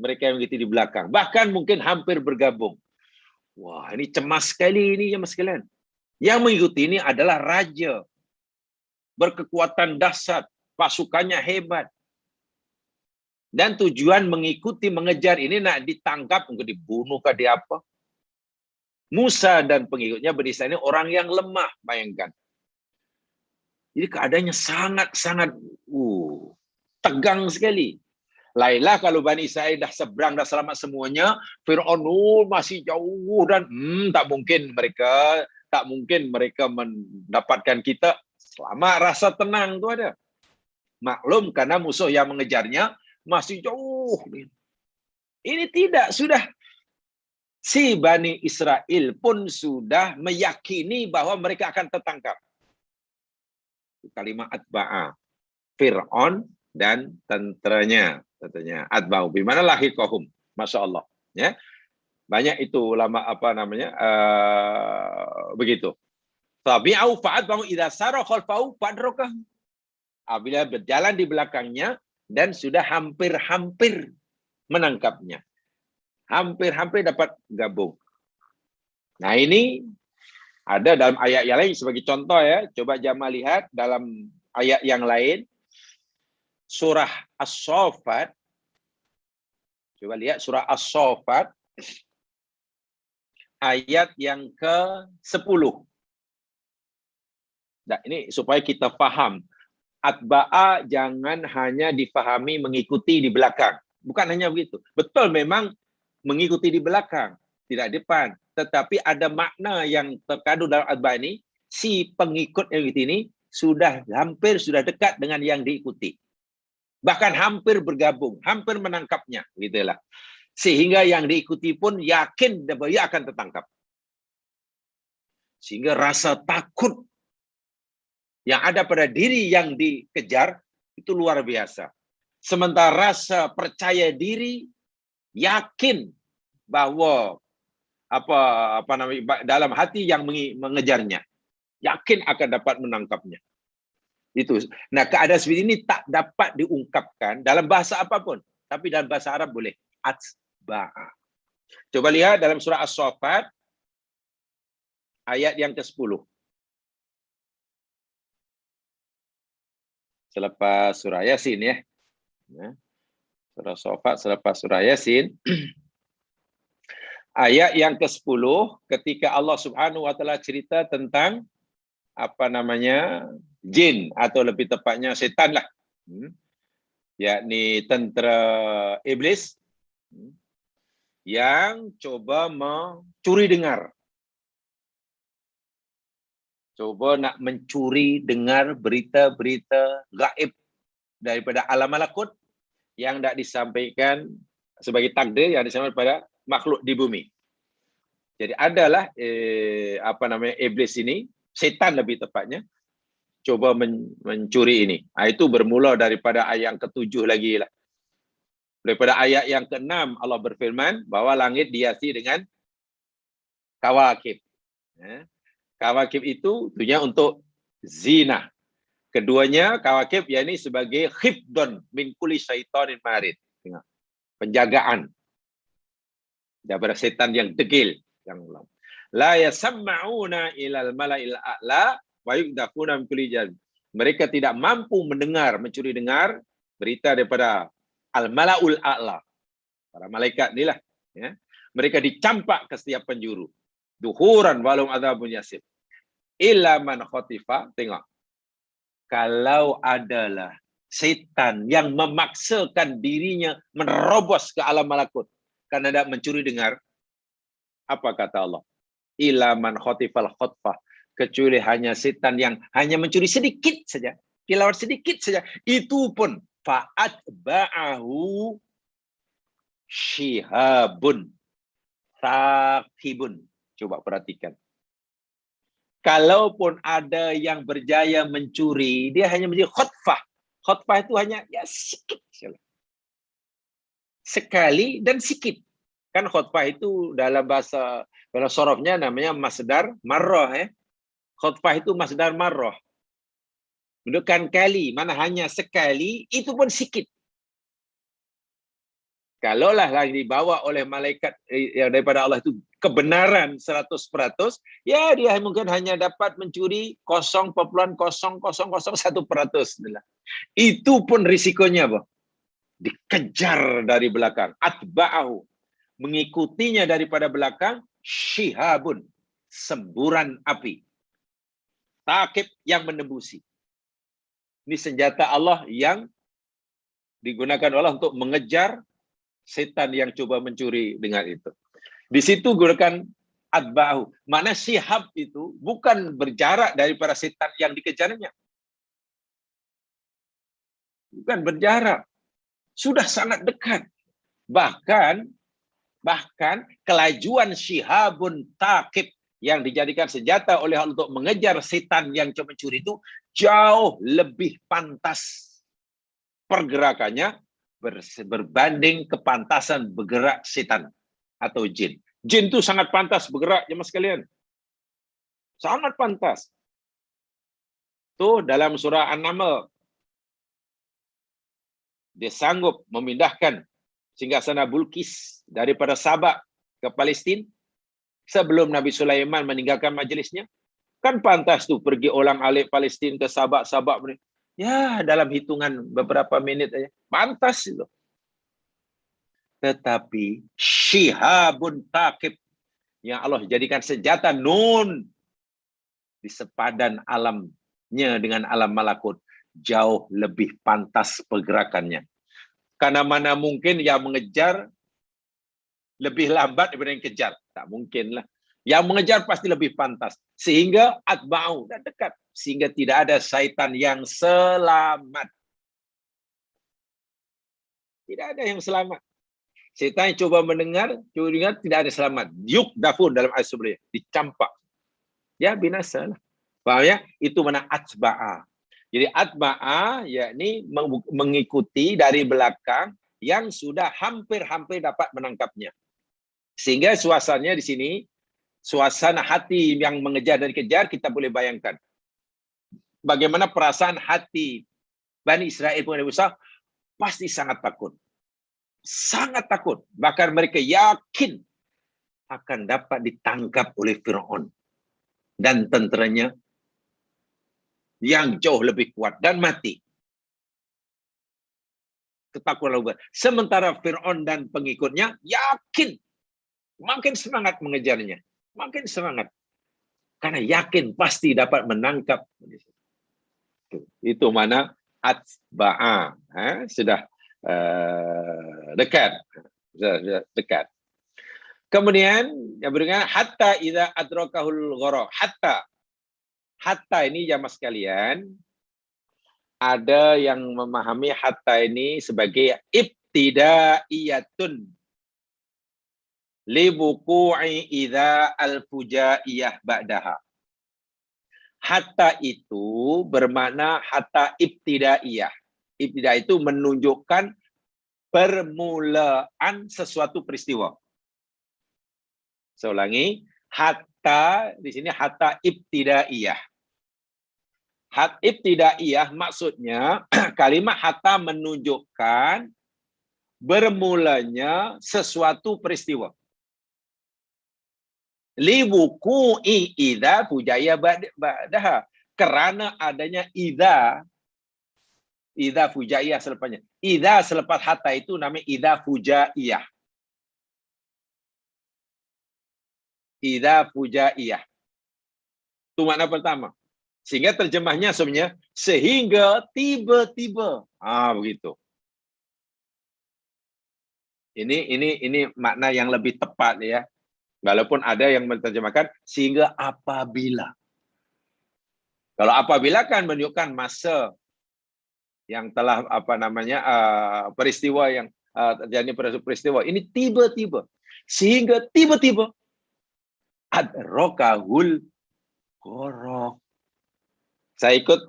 mereka yang mengikuti di belakang. Bahkan mungkin hampir bergabung. Wah, ini cemas sekali ini ya mas sekalian. Yang mengikuti ini adalah raja, berkekuatan dahsyat, pasukannya hebat. Dan tujuan mengikuti, mengejar ini nak ditangkap, untuk dibunuh ke dia apa. Musa dan pengikutnya beristilah ini orang yang lemah, bayangkan. Jadi keadaannya sangat-sangat tegang sekali. Lainlah kalau Bani Israel dah seberang, dah selamat semuanya, Fir'aun masih jauh dan tak mungkin mereka mendapatkan kita. Selamat, rasa tenang tu ada. Maklum karena musuh yang mengejarnya masih jauh. Ini tidak, sudah si Bani Israel pun sudah meyakini bahwa mereka akan tertangkap. Kalimat atba'a, Fir'aun dan tenteranya, katanya atba'u bimana lahiqahum. Masya Allah, ya. Banyak itu ulama begitu. Tabi'au fa'atba'u idza sara khalfahu fadrakah. Apabila berjalan di belakangnya dan sudah hampir-hampir menangkapnya. Hampir-hampir dapat gabung. Nah, ini ada dalam ayat yang lain sebagai contoh ya. Coba Jamal lihat dalam ayat yang lain. Surah As-Saffat. Coba lihat surah As-Saffat. Ayat yang ke-10. Nah, ini supaya kita faham. Atba'a jangan hanya difahami mengikuti di belakang. Bukan hanya begitu. Betul memang mengikuti di belakang, tidak depan. Tetapi ada makna yang terkandung dalam atba'a ini. Si pengikut yang ini sudah dekat dengan yang diikuti. Bahkan hampir bergabung, hampir menangkapnya. Gitulah. Sehingga yang diikuti pun yakin bahwa ia akan tertangkap. Sehingga rasa takut yang ada pada diri yang dikejar itu luar biasa. Sementara rasa percaya diri, yakin bahwa dalam hati yang mengejarnya, yakin akan dapat menangkapnya. Itu. Nah, keadaan seperti ini tak dapat diungkapkan dalam bahasa apapun, tapi dalam bahasa Arab boleh. Atba'a. Coba lihat dalam surah As-Saffat ayat yang ke-10. Selepas surah Yasin ya. Surah As-Saffat selepas surah Yasin. Ayat yang ke-10 ketika Allah Subhanahu wa taala cerita tentang jin atau lebih tepatnya setan lah. Yakni tentera iblis yang coba mencuri dengar. Coba nak mencuri dengar berita-berita gaib daripada alam malakut yang tak disampaikan sebagai takdir yang disampaikan pada makhluk di bumi. Jadi adalah iblis ini, setan lebih tepatnya, coba mencuri ini. Itu bermula daripada ayat yang ke-7 lagi lah. Daripada ayat yang ke-6 Allah berfirman bahwa langit dihiasi dengan kawakib. Kawakib itu tujuannya untuk zina. Keduanya kawakib yakni sebagai khifdon min kulli syaitanin marid. Penjagaan daripada setan yang degil, yang la yasammauna ilal mala'il a'la wa yudafuna min kulli jan. Mereka tidak mampu mendengar, mencuri dengar berita daripada al-mala'ul a'la. Para malaikat inilah, ya. Mereka dicampak ke setiap penjuru. Duhuran walum adzabun yasir. Illa man khotifa, tengok. Kalau adalah setan yang memaksakan dirinya menerobos ke alam malakut karena tidak mencuri dengar, apa kata Allah? Illa man khotifal khotfah, kecuali hanya setan yang hanya mencuri sedikit saja, kilauan sedikit saja, itu pun fa'atba'ahu shihabun thaqibun. Coba perhatikan. Kalaupun ada yang berjaya mencuri, dia hanya menjadi khotfah. Khotfah itu hanya ya sikit. Sekali dan sikit. Kan khotfah itu dalam bahasa sorofnya namanya masdar marrah ya. Khotfah itu masdar marrah. Bukan kali, mana hanya sekali, itu pun sikit. Kalaulah lagi dibawa oleh malaikat yang daripada Allah itu kebenaran 100%, ya dia mungkin hanya dapat mencuri 0,0001%. Itu pun risikonya apa? Dikejar dari belakang. Atba'ahu. Mengikutinya daripada belakang. Shihabun. Semburan api. Takib yang menembusi. Ini senjata Allah yang digunakan Allah untuk mengejar setan yang coba mencuri dengar itu. Di situ gunakan atba'ahu. Mana shihab itu bukan berjarak daripada setan yang dikejarnya. Bukan berjarak. Sudah sangat dekat. Bahkan Bahkan kelajuan Shihabun Thaqib yang dijadikan senjata oleh Allah untuk mengejar setan yang coba mencuri itu jauh lebih pantas pergerakannya berbanding kepantasan bergerak setan atau jin. Jin itu sangat pantas bergerak, jemaah sekalian. Sangat pantas. Tuh dalam surah An-Naml, dia sanggup memindahkan singgasana Bulqis daripada Sabak ke Palestin sebelum Nabi Sulaiman meninggalkan majlisnya. Kan pantas tuh pergi ulang-alik Palestin ke Sabak. Ya, dalam hitungan beberapa menit aja. Pantas itu. Tetapi Shihabun Thaqib yang Allah jadikan senjata nun di sepadan alamnya dengan alam malakut jauh lebih pantas pergerakannya. Karena mana mungkin yang mengejar lebih lambat daripada yang kejar. Tak mungkin lah. Yang mengejar pasti lebih pantas. Sehingga atba'u dan dekat. Sehingga tidak ada syaitan yang selamat. Tidak ada yang selamat. Syaitan yang coba mendengar tidak ada selamat. Yuk dafun dalam ayat sebelumnya. Dicampak. Ya binasa lah. Faham ya? Itu mana atba'a. Jadi atba'a yakni mengikuti dari belakang yang sudah hampir-hampir dapat menangkapnya. Sehingga suasananya di sini, suasana hati yang mengejar dan dikejar, kita boleh bayangkan. Bagaimana perasaan hati Bani Israel penghuni Musa, pasti sangat takut. Sangat takut. Bahkan mereka yakin akan dapat ditangkap oleh Fir'aun dan tenteranya yang jauh lebih kuat dan mati. Ketakutan luar. Sementara Fir'aun dan pengikutnya yakin, makin semangat mengejarnya, makin semangat karena yakin pasti dapat menangkap. Itu mana atba'a, sudah dekat, sudah dekat. Kemudian yang berikutnya hatta idza adrakahul gharaq. Hatta ini jamaah sekalian, ada yang memahami hatta ini sebagai ibtidaiyatun li wuqu'i idza al-fujaiyah ba'daha. Hatta itu bermakna hatta ibtidaiyah. Ibtidah itu menunjukkan permulaan sesuatu peristiwa. Saya ulangi, hatta di sini hatta ibtidaiyah. Ibtidaiyah maksudnya kalimat hatta menunjukkan bermulanya sesuatu peristiwa. Li wuqu'i idza fujaya ba'daha, karena adanya idza fujaiyah selepasnya. Idza selepas hatta itu namanya idza fujaiyah. Idza fujaiyah. Itu makna pertama. Sehingga terjemahnya sebenarnya sehingga tiba-tiba. Begitu. Ini makna yang lebih tepat ya. Walaupun ada yang menerjemahkan sehingga apabila. Kalau apabila kan menunjukkan masa yang telah peristiwa yang terjadi peristiwa ini tiba-tiba. Sehingga tiba-tiba adrakahul gharaq. Saya ikut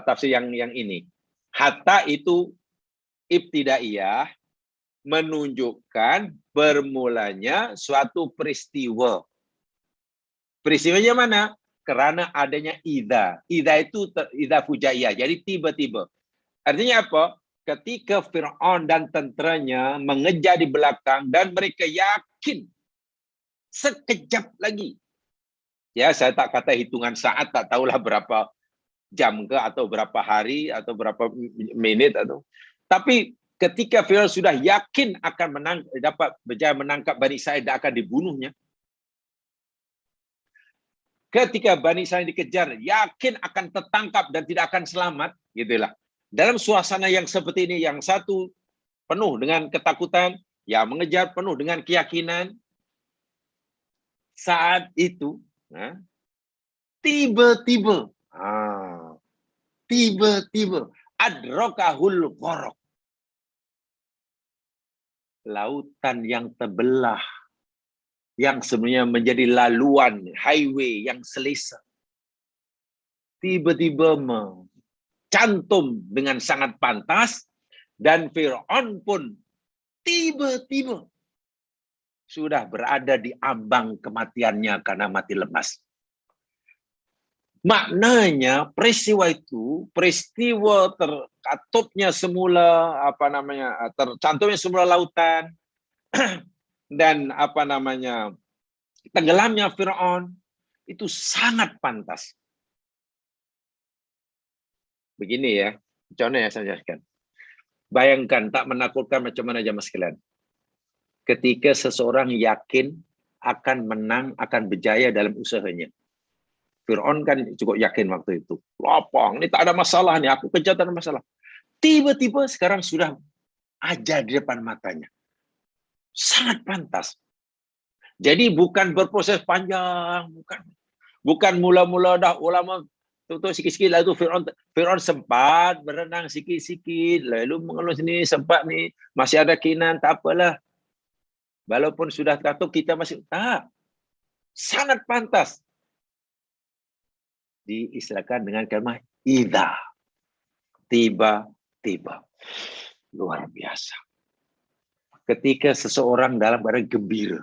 tafsir yang ini. Hatta itu ibtidaiyah menunjukkan bermulanya suatu peristiwa. Peristiwanya mana? Karena adanya idza. Idza itu idza fujaiyah. Jadi tiba-tiba. Artinya apa? Ketika Fir'aun dan tenteranya mengejar di belakang dan mereka yakin sekejap lagi. Ya, saya tak kata hitungan saat, tak tahulah berapa jam ke atau berapa hari atau berapa menit atau. Tapi ketika Fir'aun sudah yakin akan dapat berjaya menangkap Bani Israil dan akan dibunuhnya. Ketika Bani Israil dikejar, yakin akan tertangkap dan tidak akan selamat, gitulah. Dalam suasana yang seperti ini, yang satu penuh dengan ketakutan, yang mengejar penuh dengan keyakinan. Saat itu tiba-tiba adrakahul gharaq. lautan yang terbelah, yang sebenarnya menjadi laluan, highway yang selesa, tiba-tiba cantum dengan sangat pantas, dan Fir'aun pun tiba-tiba sudah berada di ambang kematiannya karena mati lemas. Maknanya peristiwa itu, peristiwa terkatupnya semula tercantumnya semula lautan dan tenggelamnya Fir'aun itu sangat pantas. Begini ya, contoh ya saya jelaskan. Bayangkan, tak menakutkan macam mana jamaah sekalian. Ketika seseorang yakin akan menang, akan berjaya dalam usahanya. Fir'aun kan cukup yakin waktu itu. Lapang, ini tak ada masalah nih, aku kejar tak ada masalah. Tiba-tiba sekarang sudah aja di depan matanya. Sangat pantas. Jadi bukan berproses panjang, bukan mula-mula dah ulama tutup sikit-sikit, lalu Fir'aun sempat berenang sikit-sikit, lalu mengeluh sini, sempat ni, masih ada keinginan, tak apalah. Walaupun sudah kata kita masih, tak. Sangat pantas. Diistilahkan dengan kalimat idza. Tiba-tiba. Luar biasa. Ketika seseorang dalam keadaan gembira,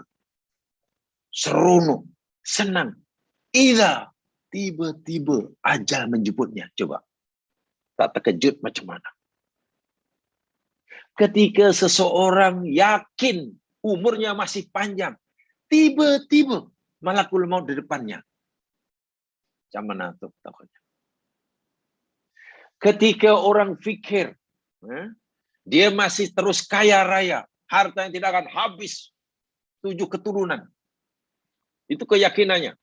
seronok, senang, idza. Tiba-tiba ajal menjemputnya. Coba. Tak terkejut macam mana. Ketika seseorang yakin umurnya masih panjang, tiba-tiba malakul maut di depannya. Macam mana tu takutnya. Ketika orang fikir, dia masih terus kaya raya, harta yang tidak akan habis, 7 keturunan. Itu keyakinannya.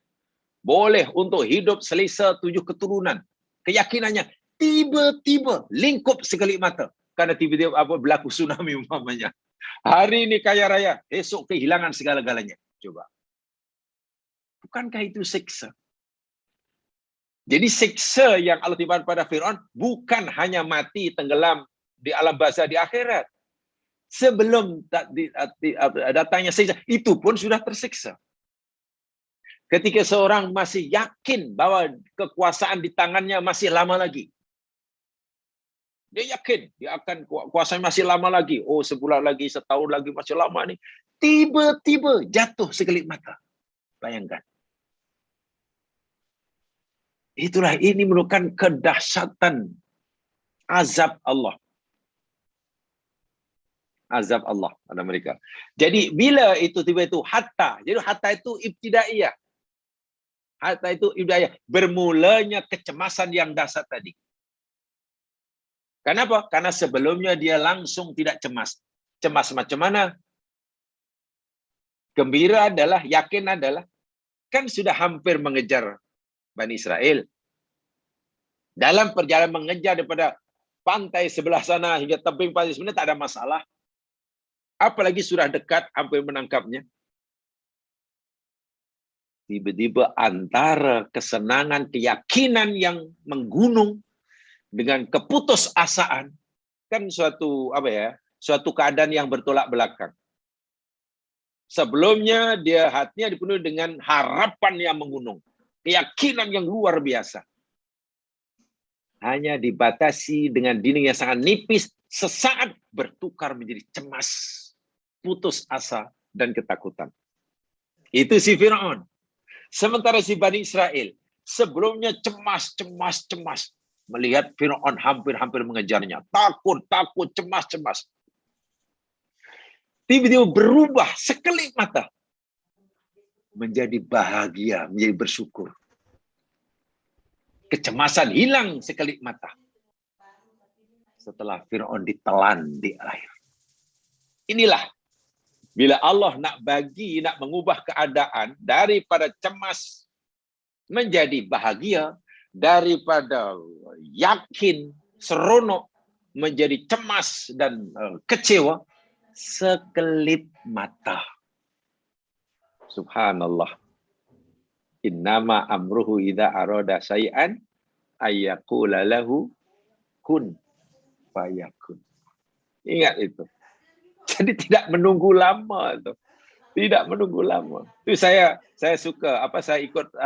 Boleh untuk hidup selesa 7 keturunan. Keyakinannya tiba-tiba lingkup sekelip mata. Karena tiba-tiba berlaku tsunami umpamanya. Hari ini kaya raya, esok kehilangan segala-galanya. Coba. Bukankah itu siksa? Jadi siksa yang Allah timbulkan pada Fir'aun bukan hanya mati tenggelam di alam barzah di akhirat. Sebelum datangnya siksa, itu pun sudah tersiksa. Ketika seorang masih yakin bahwa kekuasaan di tangannya masih lama lagi. Dia yakin dia akan kuasaan masih lama lagi. Oh, sebulan lagi, setahun lagi, masih lama nih. Tiba-tiba jatuh sekelip mata. Bayangkan. Itulah, ini merupakan kedahsyatan azab Allah. Azab Allah pada mereka. Jadi bila itu tiba itu hatta. Jadi hatta itu ibtidaiyah. Hatta itu ibtidaiyah. Bermulanya kecemasan yang dahsyat tadi. Kenapa? Karena sebelumnya dia langsung tidak cemas. Cemas macam mana? Gembira adalah, yakin adalah, kan sudah hampir mengejar Bani Israel. Dalam perjalanan mengejar daripada pantai sebelah sana hingga tebing pantai sebenarnya tak ada masalah. Apalagi sudah dekat, hampir menangkapnya. Tiba-tiba antara kesenangan, keyakinan yang menggunung dengan keputusasaan, kan suatu keadaan yang bertolak belakang. Sebelumnya hatinya dipenuhi dengan harapan yang menggunung, keyakinan yang luar biasa. Hanya dibatasi dengan dinding yang sangat nipis, sesaat bertukar menjadi cemas, putus asa, dan ketakutan. Itu si Fir'aun. Sementara si Bani Israel sebelumnya cemas. Melihat Fir'aun hampir mengejarnya. Takut, cemas. Tiba-tiba berubah sekelip mata. Menjadi bahagia, menjadi bersyukur. Kecemasan hilang sekelip mata. Setelah Fir'aun ditelan di air. Inilah. Bila Allah nak mengubah keadaan daripada cemas menjadi bahagia, daripada yakin, seronok menjadi cemas dan kecewa, sekelip mata. Subhanallah. Innama amruhu idza arada syai'an ayyaqula lahu kun fayakun. Ingat itu. Jadi tidak menunggu lama tuh. Tidak menunggu lama. Itu saya suka saya ikut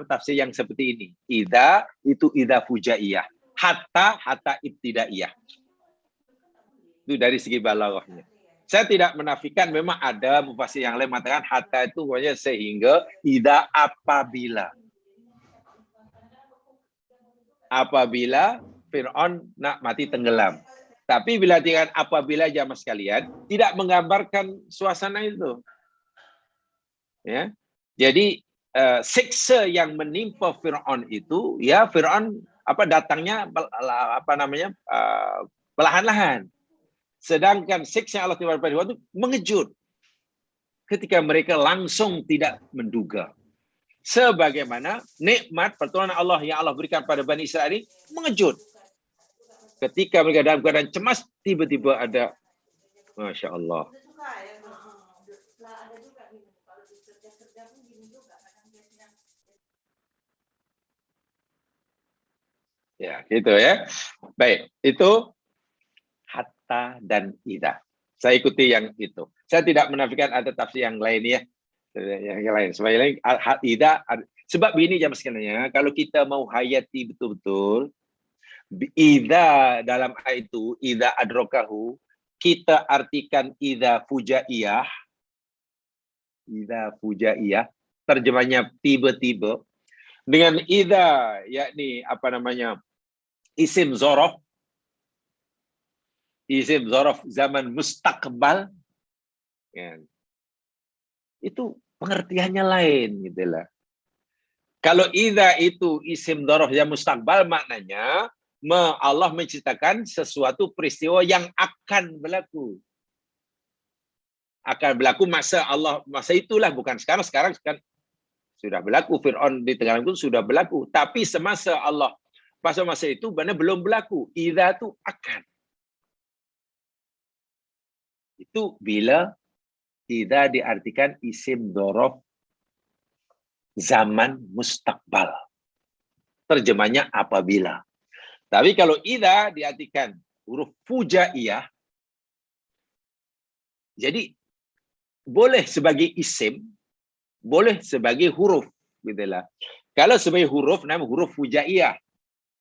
tafsir yang seperti ini. Idza itu idza fujaiyah. Hatta ibtidaiyah. Itu dari segi balaghahnya. Saya tidak menafikan memang ada mufassir yang lain mengatakan hatta itu pokoknya sehingga, idza apabila Fir'aun nak mati tenggelam. Tapi bila dikatakan apabila jamaah sekalian tidak menggambarkan suasana itu. Ya. Jadi siksa yang menimpa Fir'aun itu ya Fir'aun datangnya perlahan-lahan. Sedangkan siksa Allah Taala itu mengejut ketika mereka langsung tidak menduga. Sebagaimana nikmat pertolongan Allah yang Allah berikan pada Bani Israel ini mengejut. Ketika mereka dalam keadaan cemas, tiba-tiba ada, Masya Allah. Ya, gitu ya. Baik, itu hatta dan idza. Saya ikuti yang itu. Saya tidak menafikan ada tafsir yang lain ya. Yang lain. Sebagai idza, sebab ini jamaah sekalian, kalau kita mau hayati betul-betul, idza dalam ayat itu, idza adrakahu, kita artikan idza fujaiyah. Idza fujaiyah, terjemahnya tiba-tiba. Dengan idza, yakni isim zorof. Isim zorof zaman mustaqbal. Ya. Itu pengertiannya lain gitu lah. Kalau idza itu isim zorof yang mustaqbal, maknanya Allah menciptakan sesuatu peristiwa yang akan berlaku. Akan berlaku masa itulah, bukan sekarang. Sekarang kan sudah berlaku, Fir'aun di tengah itu sudah berlaku. Tapi semasa Allah, masa itu benar belum berlaku. Idza itu akan. Itu bila idza diartikan isim dzaraf zaman mustaqbal. Terjemahnya apabila. Tapi kalau idza diartikan huruf fujaiyah, jadi boleh sebagai isim, boleh sebagai huruf, gitulah. Kalau sebagai huruf nama huruf fujaiyah,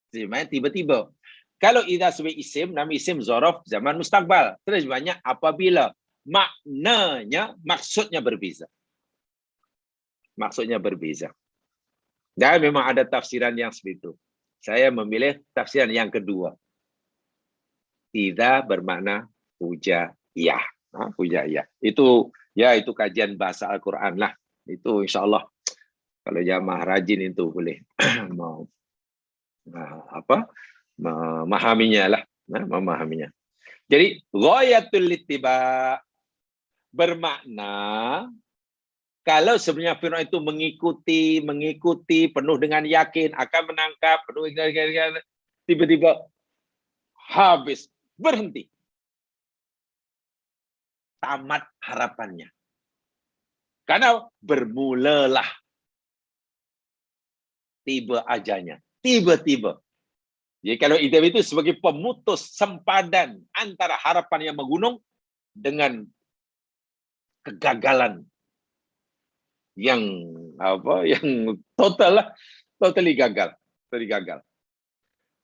terjemahnya tiba-tiba. Kalau idza sebagai isim, nama isim dzaraf zaman mustaqbal, terjemahnya apabila. Maknanya, maksudnya berbeza. Maksudnya berbeza. Dan memang ada tafsiran yang seperti itu. Saya memilih tafsiran yang kedua. Idza bermakna fujaiyah. Fujaiyah. Itu kajian bahasa Al-Quran lah. Itu insya Allah kalau jamaah rajin itu boleh mau memahaminya lah, memahaminya. Jadi ghayatul ittiba bermakna kalau sebenarnya Fir'aun itu mengikuti penuh dengan yakin akan menangkap, penuh dengan tiba-tiba habis, berhenti. Tamat harapannya. Karena bermulalah tiba ajanya, tiba-tiba. Jadi kalau idam itu sebagai pemutus sempadan antara harapan yang menggunung dengan kegagalan yang totally gagal.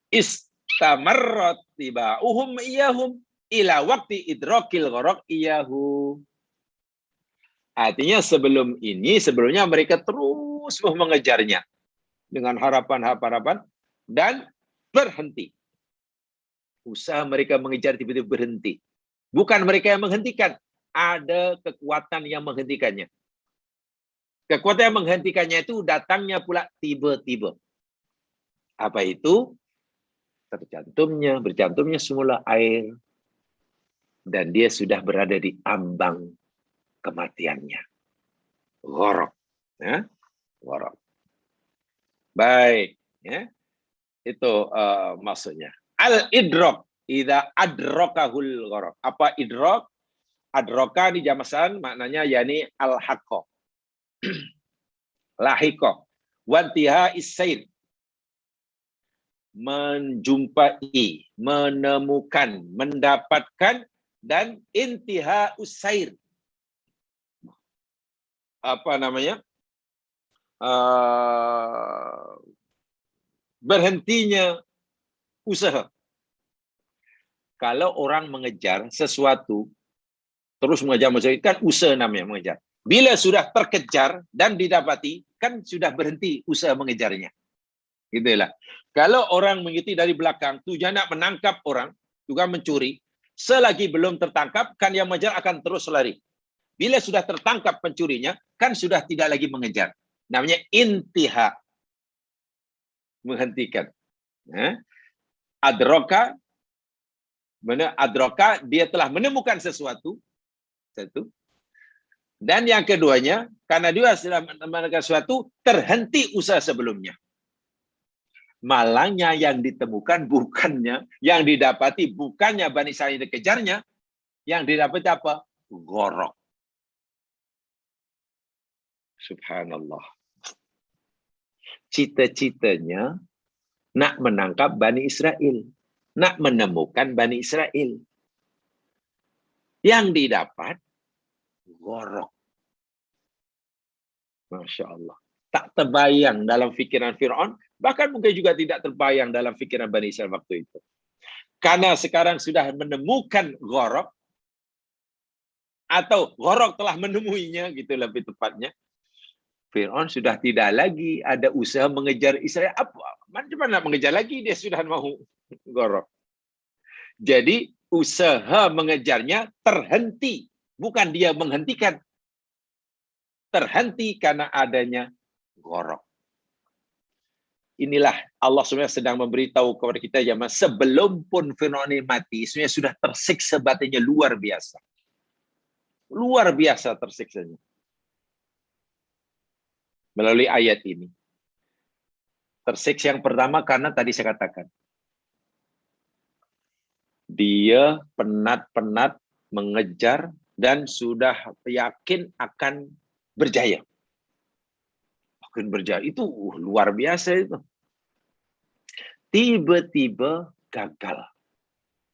Istamarrat tibauhum iyahum ila waqti idrakil gharaq iyahu. Artinya sebelumnya mereka terus mengejarnya dengan harapan dan berhenti. Usaha mereka mengejar tiba-tiba berhenti. Bukan mereka yang menghentikan, ada kekuatan yang menghentikannya. Kekuatan yang menghentikannya itu datangnya pula tiba-tiba. Apa itu? Bercantumnya semula air dan dia sudah berada di ambang kematiannya. Gharaq. Ya? Gharaq. Baik, ya. Itu maksudnya. Al-idrak idza adrakahul gharaq. Apa idrak? Adraka di jamasan maknanya yakni al-haqqa. Lahiqa. Wantiha is-sair. Menjumpai, menemukan, mendapatkan dan intiha usair. Apa namanya? Berhentinya usaha. Kalau orang mengejar sesuatu, terus mengejar, kan usaha namanya mengejar. Bila sudah terkejar dan didapati, kan sudah berhenti usaha mengejarnya. Gitulah. Kalau orang mengikuti dari belakang, tujuan nak menangkap orang, juga mencuri, selagi belum tertangkap, kan yang mengejar akan terus lari. Bila sudah tertangkap pencurinya, kan sudah tidak lagi mengejar. Namanya intiha. Menghentikan. Adroka, dia telah menemukan sesuatu. Satu. Dan yang keduanya, karena dia sudah menemukan sesuatu, terhenti usaha sebelumnya. Malangnya yang ditemukan bukannya, yang didapati bukannya Bani Israil dikejarnya, yang didapati apa? Gorok. Subhanallah. Cita-citanya nak menangkap Bani Israel, nak menemukan Bani Israel. Yang didapat gorok. Masya Allah. Tak terbayang dalam fikiran Fir'aun, bahkan mungkin juga tidak terbayang dalam fikiran Bani Israel waktu itu. Karena sekarang sudah menemukan gorok, atau gorok telah menemuinya, gitu lebih tepatnya. Fir'aun sudah tidak lagi ada usaha mengejar Israel. Mana mengejar lagi, dia sudah mau gorok. Jadi usaha mengejarnya terhenti. Bukan dia menghentikan. Terhenti karena adanya gorok. Inilah Allah sebenarnya sedang memberitahu kepada kita zaman sebelum pun Fir'aun ini mati, sebenarnya sudah tersiksa batinnya luar biasa. Luar biasa tersiksanya. Melalui ayat ini. Tersiksa yang pertama karena tadi saya katakan. Dia penat-penat mengejar dan sudah yakin akan berjaya. Akan berjaya. Itu luar biasa itu. Tiba-tiba gagal.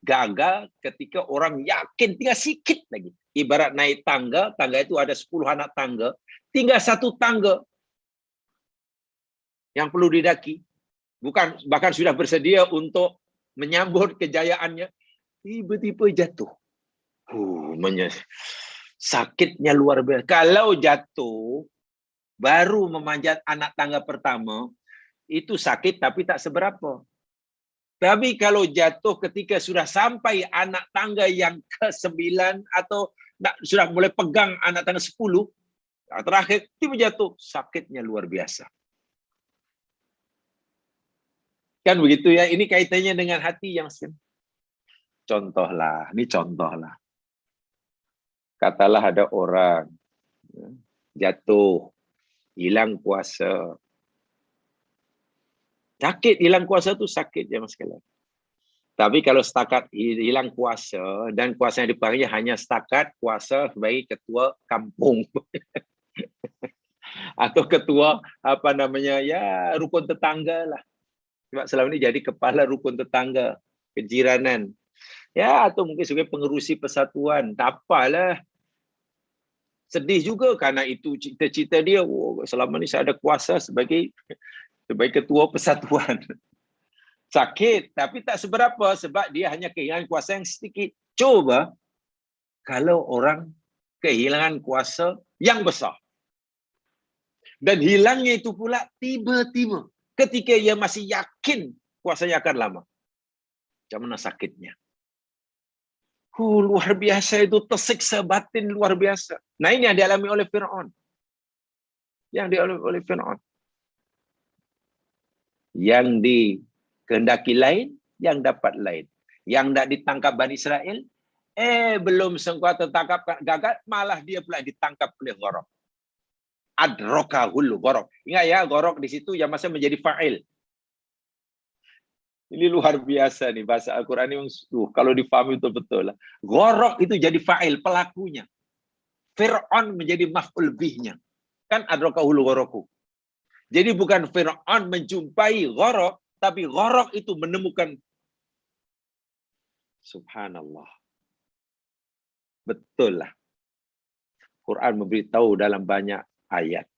Gagal ketika orang yakin tinggal sedikit lagi. Ibarat naik tangga, tangga itu ada 10 anak tangga, tinggal satu tangga yang perlu didaki, bahkan sudah bersedia untuk menyambut kejayaannya, tiba-tiba jatuh. Sakitnya luar biasa. Kalau jatuh, baru memanjat anak tangga pertama, itu sakit tapi tak seberapa. Tapi kalau jatuh ketika sudah sampai anak tangga yang ke-9 atau sudah mulai pegang anak tangga 10, terakhir tiba jatuh, sakitnya luar biasa. Kan begitu ya, ini kaitannya dengan hati yang contohlah, ini contohlah. Katalah ada orang jatuh, hilang kuasa. Sakit, hilang kuasa itu sakit ya mas sekalian. Tapi kalau setakat hilang kuasa dan kuasa yang dipanggil hanya setakat kuasa sebagai ketua kampung atau ketua apa namanya ya rukun tetangga lah. Sebab selama ini jadi kepala rukun tetangga, kejiranan. Ya, atau mungkin sebagai pengerusi persatuan. Tak apalah. Sedih juga karena itu cita-cita dia. Selama ini saya ada kuasa sebagai ketua persatuan. Sakit, tapi tak seberapa sebab dia hanya kehilangan kuasa yang sedikit. Coba kalau orang kehilangan kuasa yang besar. Dan hilangnya itu pula tiba-tiba. Ketika ia masih yakin kuasanya akan lama. Macam mana sakitnya? Luar biasa itu, tersiksa batin luar biasa. Nah ini yang dialami oleh Fir'aun. Yang dialami oleh Fir'aun. Yang dikehendaki lain, yang dapat lain. Yang tidak ditangkap Bani Israel, belum sempat tertangkap gagal, malah dia pula ditangkap oleh Gorok. Adrokahul Gorok. Ingat ya, Gorok di situ yang masih menjadi fa'il. Ini luar biasa nih bahasa Al-Quran ini. Kalau difahami betul-betul lah. Gorok itu jadi fa'il, pelakunya. Fir'aun menjadi maf'ul bihnya. Kan adrokahul goroku. Jadi bukan Fir'aun menjumpai Gorok, tapi Gorok itu menemukan. Subhanallah. Betul lah. Quran memberitahu dalam banyak ayat.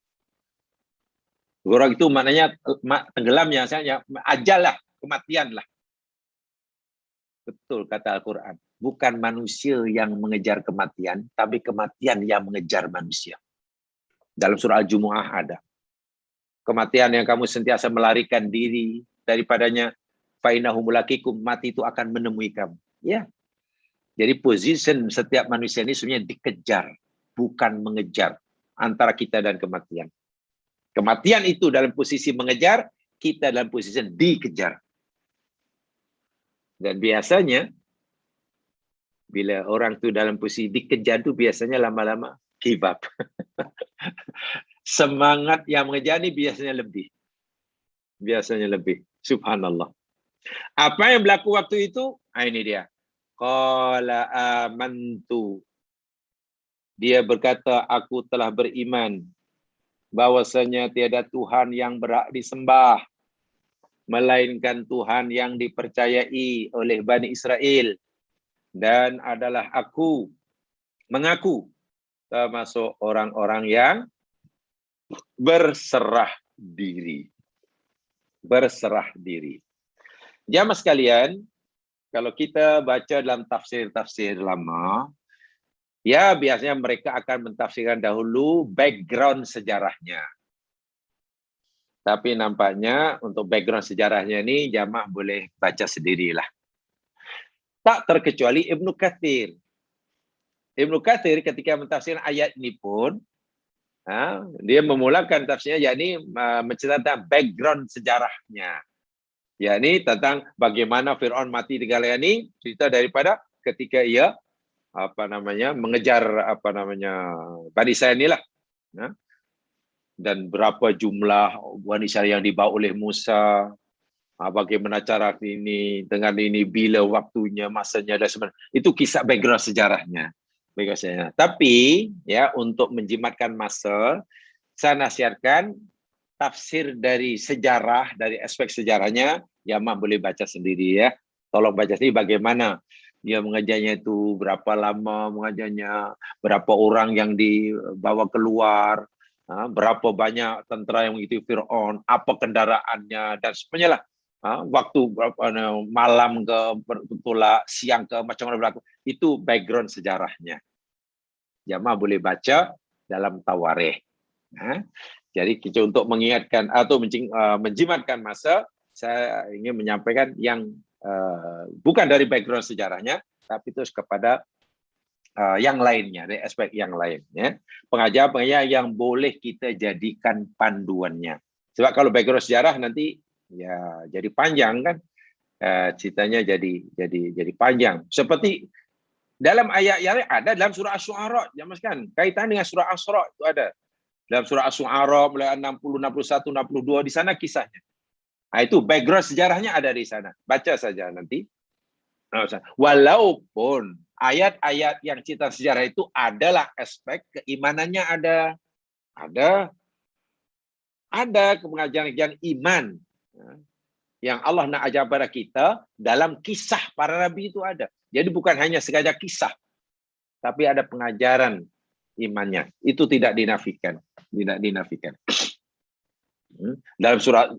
Gharak itu maknanya tenggelamnya, ajal lah, kematian lah. Betul kata Al-Quran. Bukan manusia yang mengejar kematian, tapi kematian yang mengejar manusia. Dalam surah Al-Jumu'ah ada. Kematian yang kamu sentiasa melarikan diri daripadanya, fa'innahu mulaqikum, mati itu akan menemui kamu. Ya. Jadi position setiap manusia ini sebenarnya dikejar, bukan mengejar, antara kita dan kematian. Kematian itu dalam posisi mengejar, kita dalam posisi dikejar. Dan biasanya bila orang itu dalam posisi dikejar itu biasanya lama-lama give up. Semangat yang mengejar ini biasanya lebih. Biasanya lebih. Subhanallah. Apa yang berlaku waktu itu? Ini dia. Qala amantu. Dia berkata, aku telah beriman bahwasanya tiada Tuhan yang berhak disembah melainkan Tuhan yang dipercayai oleh Bani Israel, dan adalah aku mengaku termasuk orang-orang yang berserah diri. Berserah diri. Jamaah sekalian, kalau kita baca dalam tafsir-tafsir lama, ya biasanya mereka akan mentafsirkan dahulu background sejarahnya. Tapi nampaknya untuk background sejarahnya ini jamaah boleh baca sendirilah. Tak terkecuali Ibnu Katsir. Ibnu Katsir ketika mentafsirkan ayat ini pun, dia memulakan tafsirnya yakni menceritakan background sejarahnya. Yakni tentang bagaimana Fir'aun mati di Galayani, cerita daripada ketika ia mengejar Bani Israil inilah. Dan berapa jumlah Bani Israil yang dibawa oleh Musa, bagaimana cara ini, dengan ini, bila waktunya, masanya dan sebagainya. Itu kisah background sejarahnya. Tapi ya, untuk menjimatkan masa, saya nasihatkan tafsir dari sejarah, dari aspek sejarahnya, ya mak boleh baca sendiri ya. Tolong baca sendiri bagaimana dia mengajarnya itu, berapa lama mengajarnya, berapa orang yang dibawa keluar, berapa banyak tentera yang mengikuti Fir'aun, apa kendaraannya, dan sebagainya lah. Waktu malam ke, betul siang ke, macam mana berlaku. Itu background sejarahnya. Jamaah boleh baca dalam Tawarikh. Jadi untuk mengingatkan atau menjimatkan masa, saya ingin menyampaikan yang bukan dari background sejarahnya, tapi terus kepada yang lainnya, dari aspek yang lainnya. Pengajar-pengajar yang boleh kita jadikan panduannya. Sebab kalau background sejarah nanti ya jadi panjang kan, ceritanya jadi panjang. Seperti dalam ayat yang ada dalam surah Asy-Syu'ara, kan kaitan dengan surah Asra itu ada. Dalam surah Asy-Syu'ara mulai 60, 61, 62 di sana kisahnya. Itu background sejarahnya ada di sana. Baca saja nanti. Walaupun ayat-ayat yang cerita sejarah itu adalah aspek keimanannya ada pengajaran iman yang Allah nak ajar pada kita dalam kisah para nabi itu ada. Jadi bukan hanya sekadar kisah, tapi ada pengajaran imannya. Itu tidak dinafikan, Dalam surat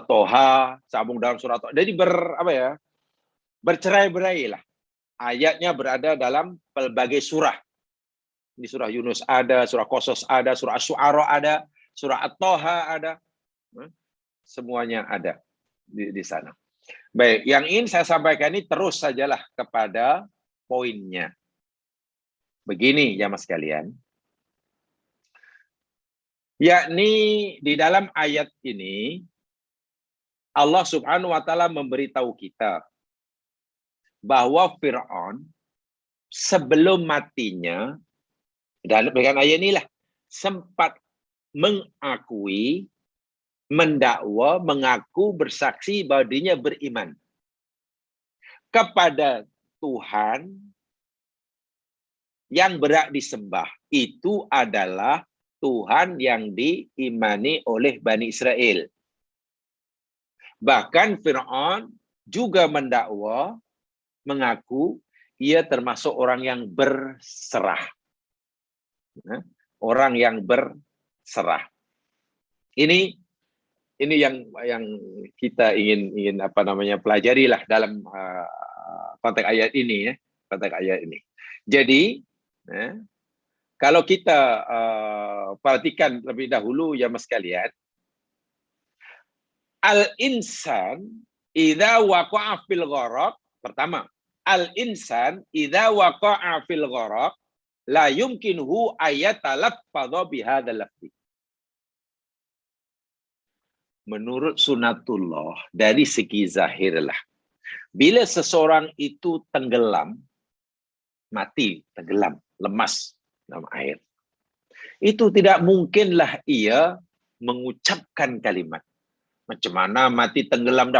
Toha, sambung dalam surat Toha. Jadi bercerai-berai lah. Ayatnya berada dalam pelbagai surah. Di surah Yunus ada, surah Qasas ada, surah Asy-Syu'ara ada, surah At-Toha ada. Semuanya ada di sana. Baik, yang ingin saya sampaikan ini terus sajalah kepada poinnya. Begini jamaah sekalian. Yakni di dalam ayat ini Allah Subhanahu wa taala memberitahu kita bahwa Fir'aun sebelum matinya, dalam ayat inilah sempat mengakui, mendakwa, mengaku, bersaksi bahwa dirinya beriman kepada Tuhan yang berhak disembah. Itu adalah Tuhan yang diimani oleh Bani Israel. Bahkan Fir'aun juga mendakwa, mengaku ia termasuk orang yang berserah. Orang yang berserah. Ini yang kita ingin pelajari lah dalam konteks ayat ini, ya, konteks ayat ini. Jadi, kalau kita perhatikan lebih dahulu ya mas sekalian, al-insan idza waqa'a fil gharaq, pertama, al-insan idza waqa'a fil gharaq la yumkinhu ayatalaffadha bihadzal lafzi. Menurut sunatullah, dari segi zahirlah, bila seseorang itu tenggelam, mati, tenggelam, lemas dalam air, itu tidak mungkinlah ia mengucapkan kalimat. Macam mana mati tenggelam?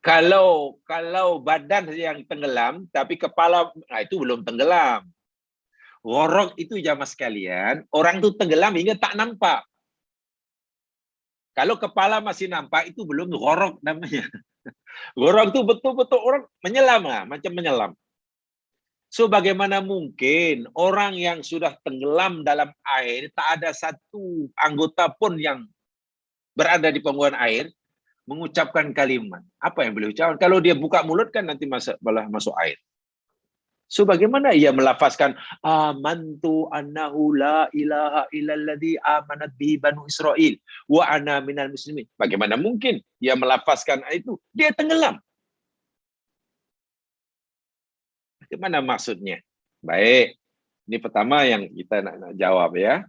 Kalau badan yang tenggelam, tapi kepala itu belum tenggelam. Gharaq itu jamaah sekalian, orang itu tenggelam hingga tak nampak. Kalau kepala masih nampak, itu belum gharaq namanya. Gharaq itu betul-betul orang menyelam, macam menyelam. So bagaimana mungkin orang yang sudah tenggelam dalam air, tak ada satu anggota pun yang berada di permukaan air mengucapkan kalimat. Apa yang boleh ucapkan? Kalau dia buka mulut kan nanti masuk air. So bagaimana ia melafazkan amantu annahu la ilaha illalladzi amanat bihi banu Israil wa ana minal muslimin. Bagaimana mungkin ia melafazkan itu? Dia tenggelam. Bagaimana maksudnya? Baik, ini pertama yang kita nak jawab ya.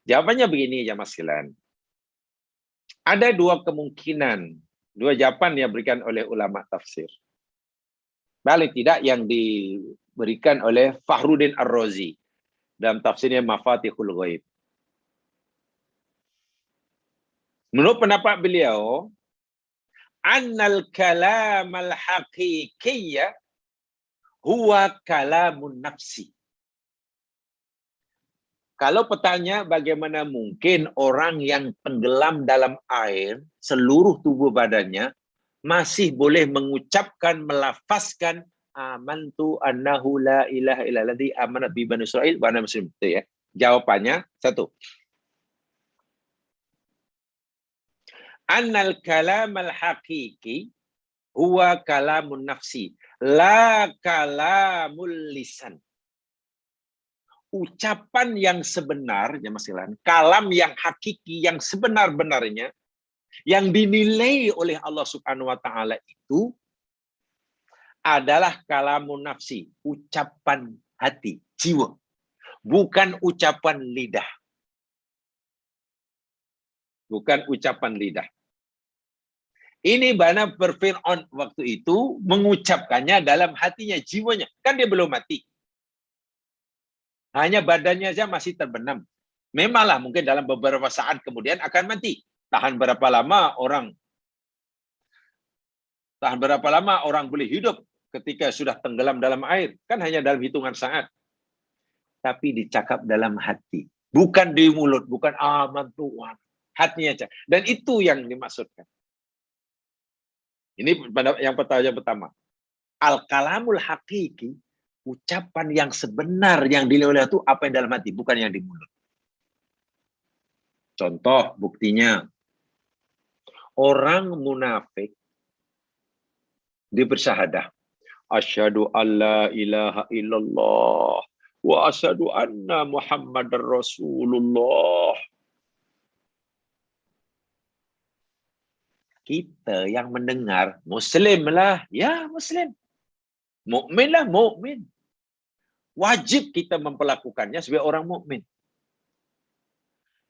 Jawabannya begini ya Mas Silan. Ada dua kemungkinan, dua jawaban yang diberikan oleh ulama tafsir. Balik tidak yang diberikan oleh Fakhruddin Ar-Razi dalam tafsirnya Mafatihul Ghaib. Menurut pendapat beliau, annal kalamal haqiqiyya huwa kalamun nafsi. Kalau bertanya bagaimana mungkin orang yang tenggelam dalam air, seluruh tubuh badannya masih boleh mengucapkan, melafazkan amantu annahu la ilaha illalladzi amanat bi bani Israil wa ana muslim. Itu ya. Jawabannya satu. Annal kalamal haqiqi huwa kalamun nafsi, la kalamul lisan. Ucapan yang sebenar, ya Mas Ilan, kalam yang hakiki, yang sebenar-benarnya, yang dinilai oleh Allah Subhanahu wa taala itu adalah kalamun nafsi, ucapan hati, jiwa, bukan ucapan lidah. Bukan ucapan lidah. Ini mana Fir'aun waktu itu mengucapkannya dalam hatinya, jiwanya. Kan dia belum mati. Hanya badannya saja masih terbenam. Memanglah mungkin dalam beberapa saat kemudian akan mati. Tahan berapa lama orang boleh hidup ketika sudah tenggelam dalam air? Kan hanya dalam hitungan saat. Tapi dicakap dalam hati. Bukan di mulut, bukan aman Tuhan. Hatinya saja. Dan itu yang dimaksudkan. Ini yang pertama. Al-kalamul hakiki, ucapan yang sebenar yang dinilai itu apa yang dalam hati, bukan yang di mulut. Contoh buktinya, orang munafik dia bersyahadah, asyhadu alla ilaha illallah wa asyhadu anna Muhammadar Rasulullah. Kita yang mendengar, Muslim lah, ya Muslim. Mukmin lah, mukmin. Wajib kita memperlakukannya sebagai orang mukmin.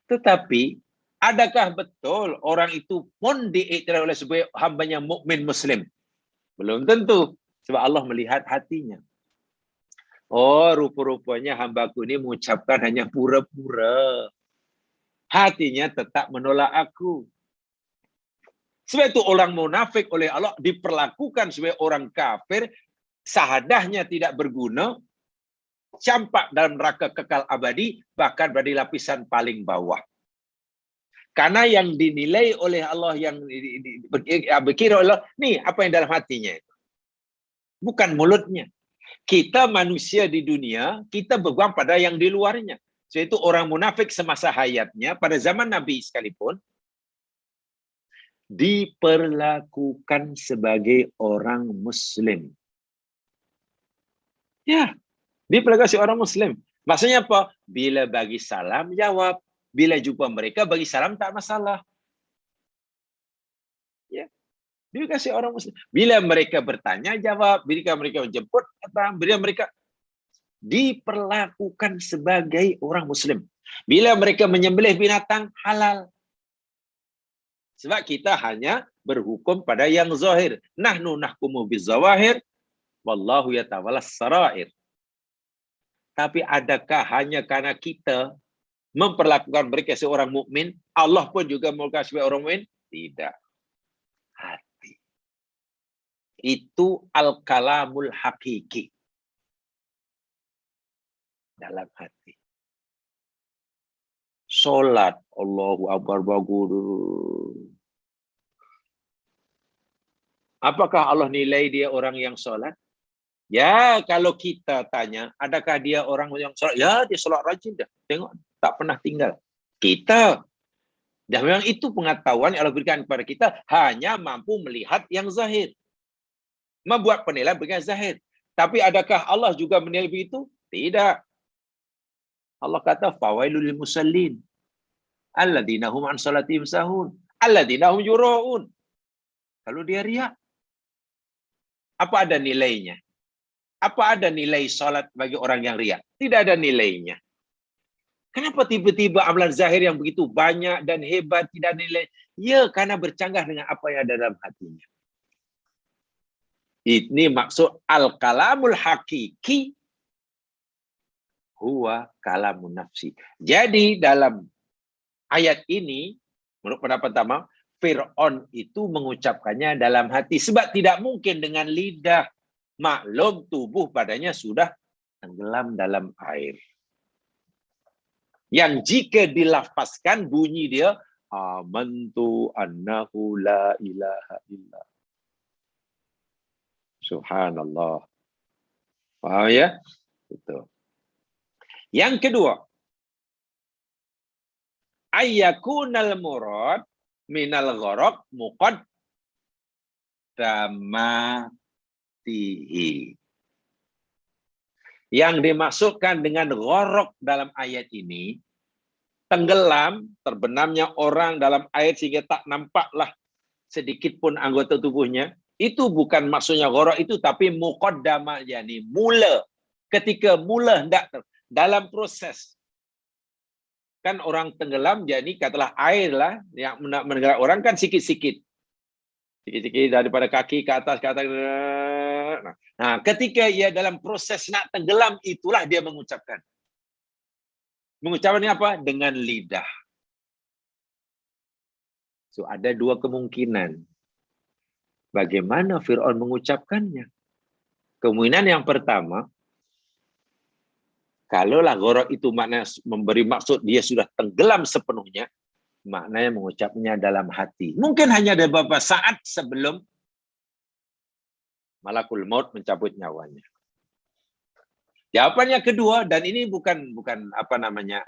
Tetapi, adakah betul orang itu pun diiktiraf oleh sebagai hambanya mukmin Muslim? Belum tentu. Sebab Allah melihat hatinya. Oh, rupa-rupanya hambaku ini mengucapkan hanya pura-pura. Hatinya tetap menolak aku. Sebab itu orang munafik oleh Allah diperlakukan sebagai orang kafir, sahadahnya tidak berguna, campak dalam neraka kekal abadi, bahkan berada di lapisan paling bawah. Karena yang dinilai oleh Allah, yang berkira Allah, nih apa yang dalam hatinya. bukan mulutnya. Kita manusia di dunia, kita berpegang pada yang di luarnya. Yaitu orang munafik semasa hayatnya, pada zaman Nabi sekalipun, diperlakukan sebagai orang Muslim. Ya, diperlakukan sebagai orang Muslim. Maksudnya apa? Bila bagi salam, jawab. Bila jumpa mereka, bagi salam tak masalah. Ya, dikasih orang Muslim. Bila mereka bertanya, jawab. Bila mereka menjemput, datang. Bila mereka diperlakukan sebagai orang Muslim. Bila mereka menyembelih binatang, halal. Sebab kita hanya berhukum pada yang zahir. Nahnu nahkumu bizawahir, wallahu yatawalas sarair. Tapi adakah hanya karena kita memperlakukan mereka seorang mukmin, Allah pun juga memperlakukan sebagai orang mukmin? Tidak. Hati. Itu al-kalamul hakiki. Dalam hati. Solat, Allahu Akbar, bagus. Apakah Allah nilai dia orang yang solat? Ya, kalau kita tanya, adakah dia orang yang solat? Ya, dia solat rajin dah. Tengok, tak pernah tinggal. Kita. Dan memang itu pengetahuan yang Allah berikan kepada kita, hanya mampu melihat yang zahir. Membuat penilaian berikan zahir. Tapi adakah Allah juga menilai begitu? Tidak. Allah kata, fawailul lil musallin. Alladzina hum an salatihim sahun. Alladzina hum yura'un. Kalau dia riak, apa ada nilainya? Apa ada nilai salat bagi orang yang riak? Tidak ada nilainya. Kenapa tiba-tiba amalan zahir yang begitu banyak dan hebat tidak ada nilai? Ya, karena bercanggah dengan apa yang ada dalam hatinya. Ini maksud al-kalamul hakiki huwa kalamun nafsi. Jadi dalam ayat ini, menurut pendapat pertama, Fir'aun itu mengucapkannya dalam hati. Sebab tidak mungkin dengan lidah. Maklum tubuh padanya sudah tenggelam dalam air. Yang jika dilafazkan bunyi dia, amantu annahu la ilaha illa. Subhanallah. Faham ya? Betul. Yang kedua, ayyakunal murad minal gharaq muqaddamatihi. Yang dimaksudkan dengan gharaq dalam ayat ini, tenggelam, terbenamnya orang dalam air sehingga tak nampaklah sedikit pun anggota tubuhnya. Itu bukan maksudnya gharaq itu, tapi muqaddamah, yakni mula. Ketika mula hendak dalam proses. Kan orang tenggelam, jadi katalah air lah yang menenggelam orang kan sikit-sikit. Sikit-sikit daripada kaki ke atas. Nah, ketika ia dalam proses nak tenggelam, itulah dia mengucapkan. Mengucapkannya apa? Dengan lidah. So, ada dua kemungkinan. Bagaimana Fir'aun mengucapkannya? Kemungkinan yang pertama, kalaulah gharaq itu maknanya memberi maksud dia sudah tenggelam sepenuhnya, maknanya mengucapnya dalam hati. Mungkin hanya ada beberapa saat sebelum malakul maut mencabut nyawanya. Jawaban yang kedua, dan ini bukan apa namanya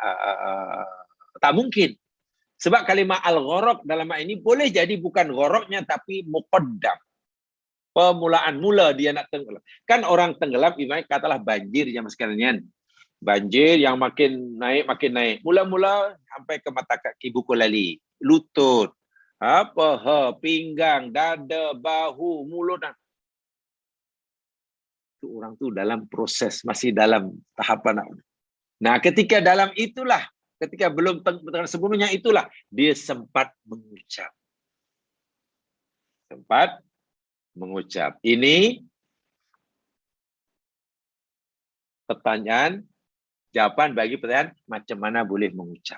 tak mungkin. Sebab kalimat al-gharaq dalam ayat ini boleh jadi bukan gharaqnya tapi muqaddam. Permulaan mula dia nak tenggelam. Kan orang tenggelam ibarat katalah banjir zaman sekalian. Banjir yang makin naik. Mula-mula sampai ke mata kaki, buku lali, lutut, pinggang, dada, bahu, mulut. Itu orang tu dalam proses, masih dalam tahapan. Nah, ketika dalam itulah, ketika belum sebelumnya itulah, dia sempat mengucap. Ini pertanyaan, jawaban bagi pertanyaan macam mana boleh mengucap.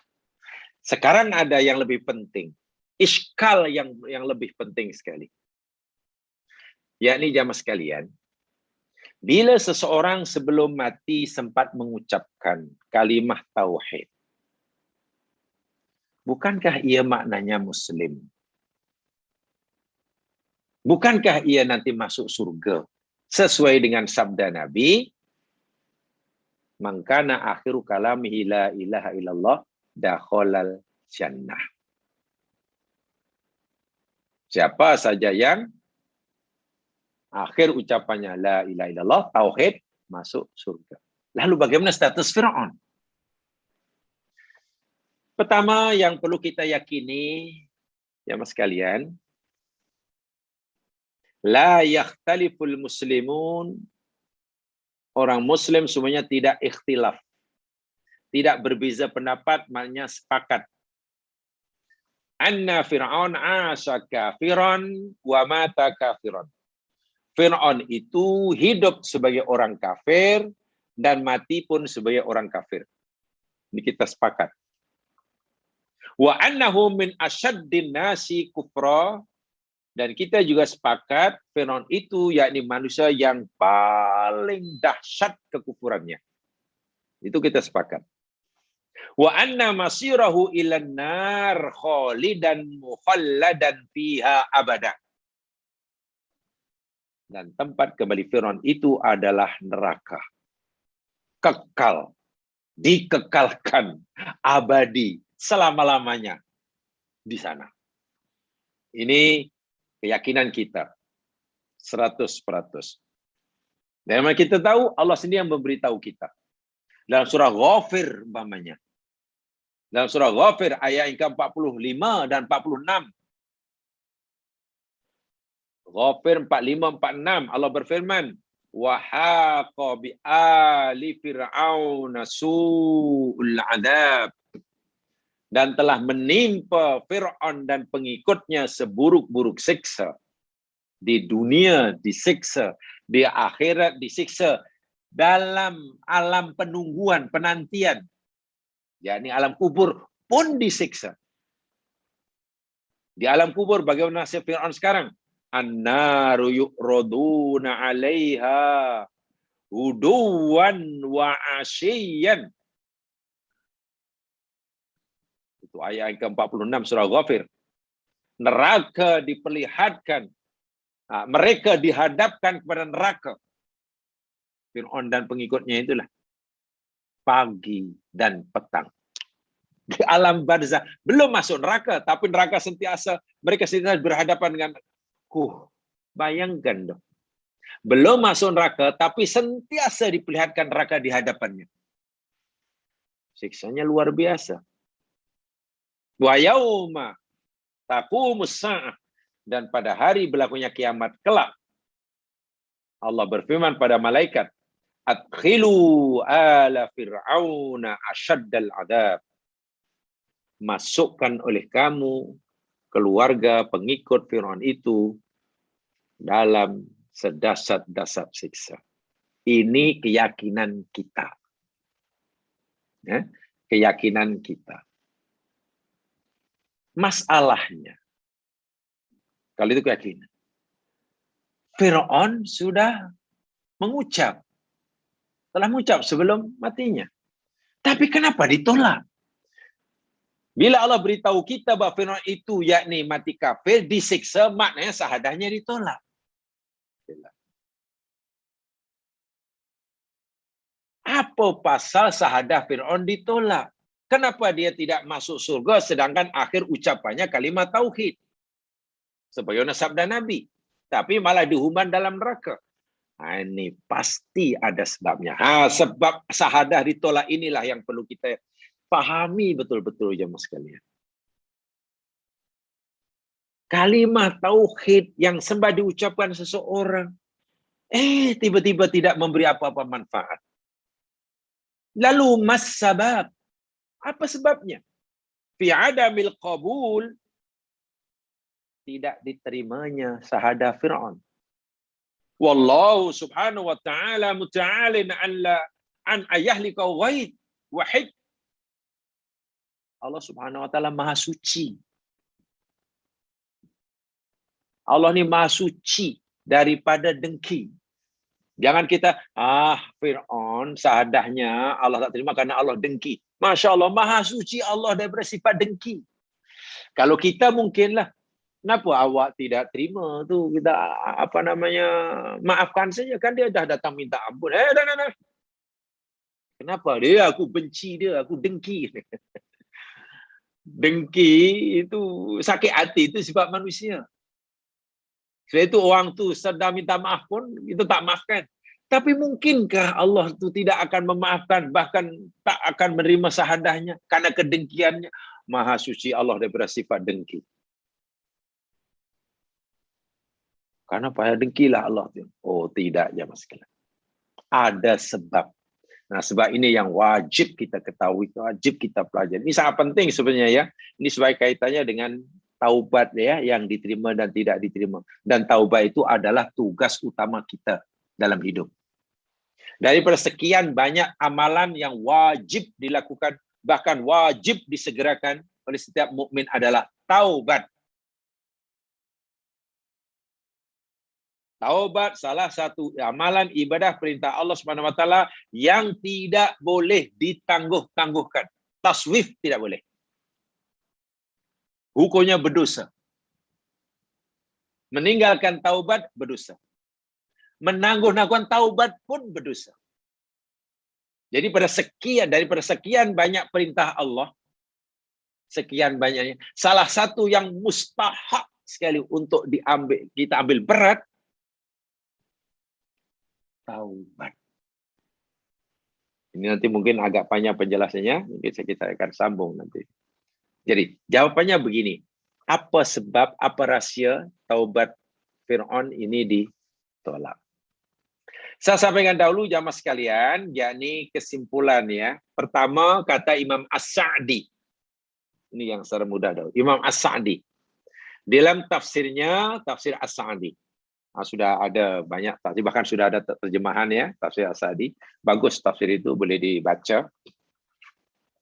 Sekarang ada yang lebih penting. Iskal yang lebih penting sekali. Yakni jamaah sekalian, bila seseorang sebelum mati sempat mengucapkan kalimah tauhid, bukankah ia maknanya Muslim? Bukankah ia nanti masuk surga? sesuai dengan sabda Nabi, man kana akhiru kalamihi la ilaha illallah dakhalal jannah. Siapa saja yang akhir ucapannya la ilaha illallah, tauhid, masuk surga. Lalu bagaimana status Fir'aun? Pertama yang perlu kita yakini, ya mas sekalian, la yakhtaliful muslimun, orang muslim semuanya tidak ikhtilaf. Tidak berbeza pendapat, maknanya sepakat. Anna Fir'aun asya kafiran wa mata kafiran. Fir'aun itu hidup sebagai orang kafir dan mati pun sebagai orang kafir. Ini kita sepakat. Wa annahu min asyaddin nasi kufra, dan kita juga sepakat Fir'aun itu yakni manusia yang paling dahsyat kekufurannya. Itu kita sepakat. Wa anna masirahu ilan nar khalidan mukhalladan fiha abada. Dan tempat kembali Fir'aun itu adalah neraka. Kekal. Dikekalkan. Abadi. Selama-lamanya. Di sana. Ini keyakinan kita. 100%. Dan kita tahu Allah sendiri yang memberitahu kita. Dalam surah Ghafir umpamanya. Dalam surah Ghafir ayat yang ke-45 dan 46. Ghafir 45-46 Allah berfirman, wa haqa bi ali fir'aun su'ul adab, dan telah menimpa Fir'aun dan pengikutnya seburuk-buruk siksa. Di dunia disiksa, di akhirat disiksa, dalam alam penungguan, penantian, yakni alam kubur pun disiksa. Di alam kubur bagaimana nasib Fir'aun sekarang? An-naru yu'raduna 'alaiha huduwan wa 'ashiyan. Itu ayat yang ke-46 surah Ghafir. Neraka diperlihatkan. Mereka dihadapkan kepada neraka. Fir'aun dan pengikutnya itulah. Pagi dan petang. Di alam barzah. Belum masuk neraka. Tapi neraka sentiasa. Mereka sentiasa berhadapan dengan bayangkan dong. Belum masuk neraka, tapi sentiasa diperlihatkan neraka di hadapannya. Siksanya luar biasa. Wa yauma taqumus sa'ah, dan pada hari berlakunya kiamat kelak. Allah berfirman pada malaikat, adkhilu ala fir'auna asyaddal adab. Masukkan oleh kamu keluarga pengikut Fir'aun itu dalam sedasat-dasat siksa. Ini keyakinan kita. Ya, keyakinan kita. Masalahnya, kalau itu keyakinan, Fir'aun sudah mengucap, telah mengucap sebelum matinya. Tapi kenapa ditolak? Bila Allah beritahu kita bahwa Fir'aun itu yakni mati kafir, disiksa, maknanya sahadahnya ditolak. Apa pasal sahadah Fir'aun ditolak? Kenapa dia tidak masuk surga sedangkan akhir ucapannya kalimat tauhid? Sebagaimana sabda Nabi. Tapi malah dihukuman dalam neraka. Ini pasti ada sebabnya. Sebab sahadah ditolak inilah yang perlu kita pahami betul-betul jemaah sekalian. Kalimat tauhid yang sembah diucapkan seseorang, tiba-tiba tidak memberi apa-apa manfaat. Lalu mas sabab, apa sebabnya? Fi adamil qabul, tidak diterimanya sahadah Fir'aun. Wallahu subhanahu wa ta'ala muta'alin an ayahlika wahid. Allah subhanahu wa ta'ala maha suci. Allah ini maha suci daripada dengki. Jangan kita, Fir'aun sahadahnya Allah tak terima karena Allah dengki. Masya Allah, maha suci Allah daripada sifat dengki. Kalau kita mungkinlah, Kenapa awak tidak terima tu? Kita apa namanya, maafkan saja, kan dia dah datang minta ampun. Dah. Kenapa? Dia, aku benci dia, aku dengki. Dengki itu, sakit hati itu sifat manusia. Sebab itu orang tu sedang minta maaf pun itu tak maafkan. Tapi mungkinkah Allah tu tidak akan memaafkan, bahkan tak akan menerima sahadahnya karena kedengkiannya? Maha suci Allah daripada sifat dengki. Karena pada dengkilah Allah tu. Oh tidak, jemaah sekalian. Ada sebab. Nah, sebab ini yang wajib kita ketahui, wajib kita pelajari. Ini sangat penting sebenarnya ya. Ini sebagai kaitannya dengan taubat ya, yang diterima dan tidak diterima. Dan taubat itu adalah tugas utama kita dalam hidup. Daripada sekian banyak amalan yang wajib dilakukan, bahkan wajib disegerakan oleh setiap mukmin adalah taubat. Taubat salah satu amalan ibadah perintah Allah Subhanahu Wa Taala yang tidak boleh ditangguh-tangguhkan. Taswif tidak boleh. Hukumnya berdosa. Meninggalkan taubat berdosa. Menangguh-nangguhkan taubat pun berdosa. Jadi daripada sekian banyak perintah Allah, sekian banyaknya, salah satu yang mustahak sekali untuk kita ambil berat, taubat. Ini nanti mungkin agak panjang penjelasannya, mungkin kita akan sambung nanti. Jadi jawabannya begini, apa sebab, apa rahsia taubat Fir'aun ini ditolak? Saya sampaikan dahulu jamaah sekalian, yakni kesimpulan ya. Pertama kata Imam As-Sa'di. Ini yang secara mudah dahulu. Imam As-Sa'di. Dalam tafsirnya, tafsir As-Sa'di. Sudah ada banyak tafsir, bahkan sudah ada terjemahan ya, tafsir As-Sa'di. Bagus tafsir itu, boleh dibaca,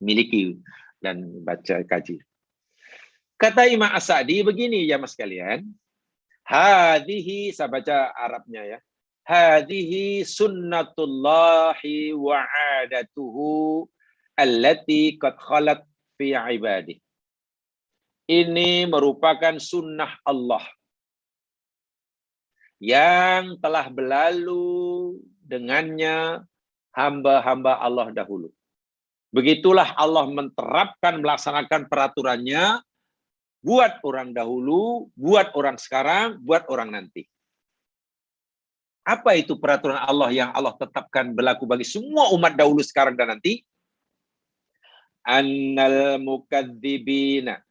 miliki dan baca kaji. Kata Imam As-Sa'di begini jamaah sekalian. Hadhihi, saya baca Arabnya ya. Hadhihi sunnatullahi wa 'adatuhu allati qad khalat fi 'ibadihi. Ini merupakan sunnah Allah yang telah berlalu dengannya hamba-hamba Allah dahulu. Begitulah Allah menerapkan, melaksanakan peraturannya buat orang dahulu, buat orang sekarang, buat orang nanti. Apa itu peraturan Allah yang Allah tetapkan berlaku bagi semua umat dahulu, sekarang, dan nanti? Annal mukadzibina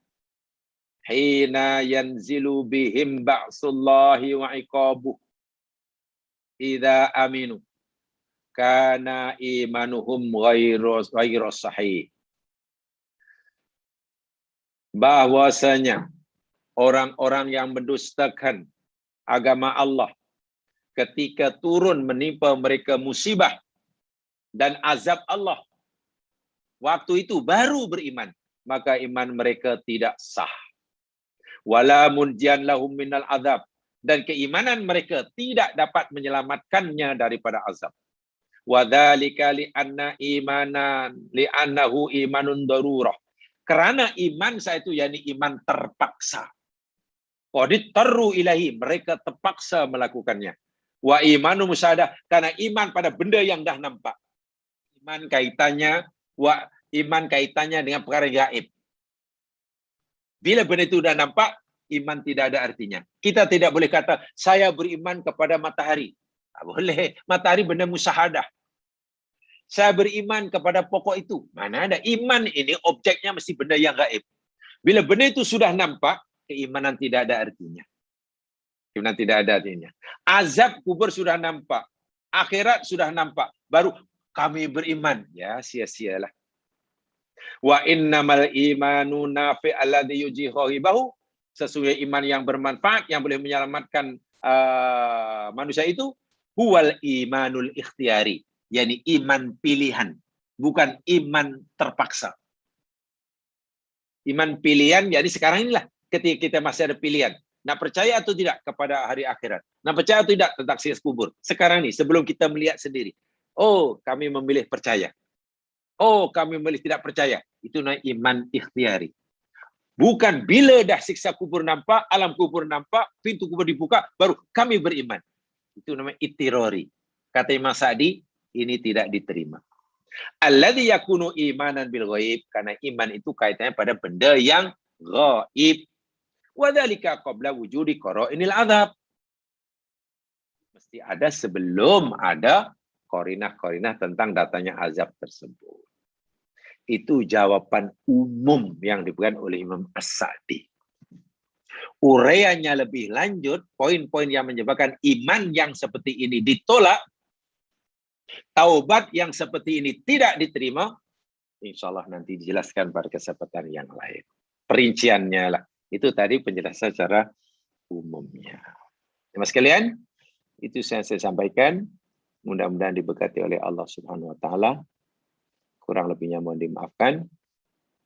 hina yanzilu bihim ba'sullahi wa iqabuh idza aminu kana imanuhum ghairu sahih. Bahwasanya orang-orang yang mendustakan agama Allah ketika turun menimpa mereka musibah dan azab Allah, waktu itu baru beriman, maka iman mereka tidak sah. Wala munjian lahum minal azab, dan keimanan mereka tidak dapat menyelamatkannya daripada azab. Wa dzalika li'anna imanan li'annahu imanun darurah. Karena iman saya itu yakni iman terpaksa. Qadit tarru ilahi, mereka terpaksa melakukannya. Wa imanu musyahadah, karena iman pada benda yang dah nampak. Iman kaitannya dengan perkara gaib. Bila benda itu dah nampak, iman tidak ada artinya. Kita tidak boleh kata saya beriman kepada matahari. Tak boleh. Matahari benda musyahadah. Saya beriman kepada pokok itu. Mana ada iman ini, objeknya mesti benda yang gaib. Bila benda itu sudah nampak, keimanan tidak ada artinya. Keimanan tidak ada artinya. Azab kubur sudah nampak, akhirat sudah nampak, baru kami beriman. Ya, sia-sialah. Wa innamal imanu nafi' alladhi yujihohibahu. Sesungguhnya iman yang bermanfaat, yang boleh menyelamatkan manusia itu, huwal imanul ikhtiyari. yakni iman pilihan, bukan iman terpaksa. Iman pilihan, jadi sekarang inilah ketika kita masih ada pilihan. Nak percaya atau tidak kepada hari akhirat? Nak percaya atau tidak tentang siksa kubur? Sekarang ini, sebelum kita melihat sendiri. Oh, kami memilih percaya. Oh, kami memilih tidak percaya. Itu namanya iman ikhtiari. Bukan bila dah siksa kubur nampak, alam kubur nampak, pintu kubur dibuka, baru kami beriman. Itu namanya itirori. Kata Imam Sa'di, ini tidak diterima. Alladzi yakunu imanan bil ghaib, karena iman itu kaitannya pada benda yang ghaib. Wa dzalika qabla wujudi qara'inil adzab. Mesti ada sebelum ada korinah-korinah tentang datanya azab tersebut. Itu jawaban umum yang diberikan oleh Imam As-Sa'di. Uraiannya lebih lanjut, poin-poin yang menyebabkan iman yang seperti ini ditolak, taubat yang seperti ini tidak diterima, insya Allah nanti dijelaskan pada kesempatan yang lain. Perinciannya lah. Itu tadi penjelasan secara umumnya. Mas sekalian, itu yang saya sampaikan. Mudah-mudahan diberkati oleh Allah Subhanahu wa taala. Kurang lebihnya mohon dimaafkan.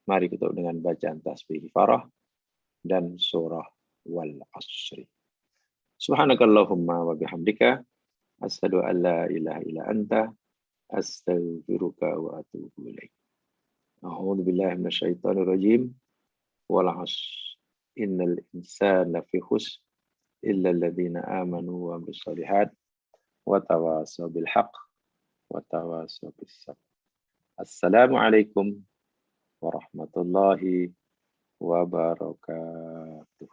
Mari kita dengan bacaan tasbih farah dan surah wal asri. Subhanakallahumma wa bihamdika asyhadu an la ilaha illa anta astaghfiruka wa atubu ilaik. A'udzu billahi minasyaitonir rajim. Wal 'ashr innal insana lafi khusr illa alladziina aamanu wa 'amilus shalihaat wa tawassaw bil haqq wa tawassaw bis sabr. Assalamualaikum warahmatullahi wabarakatuh.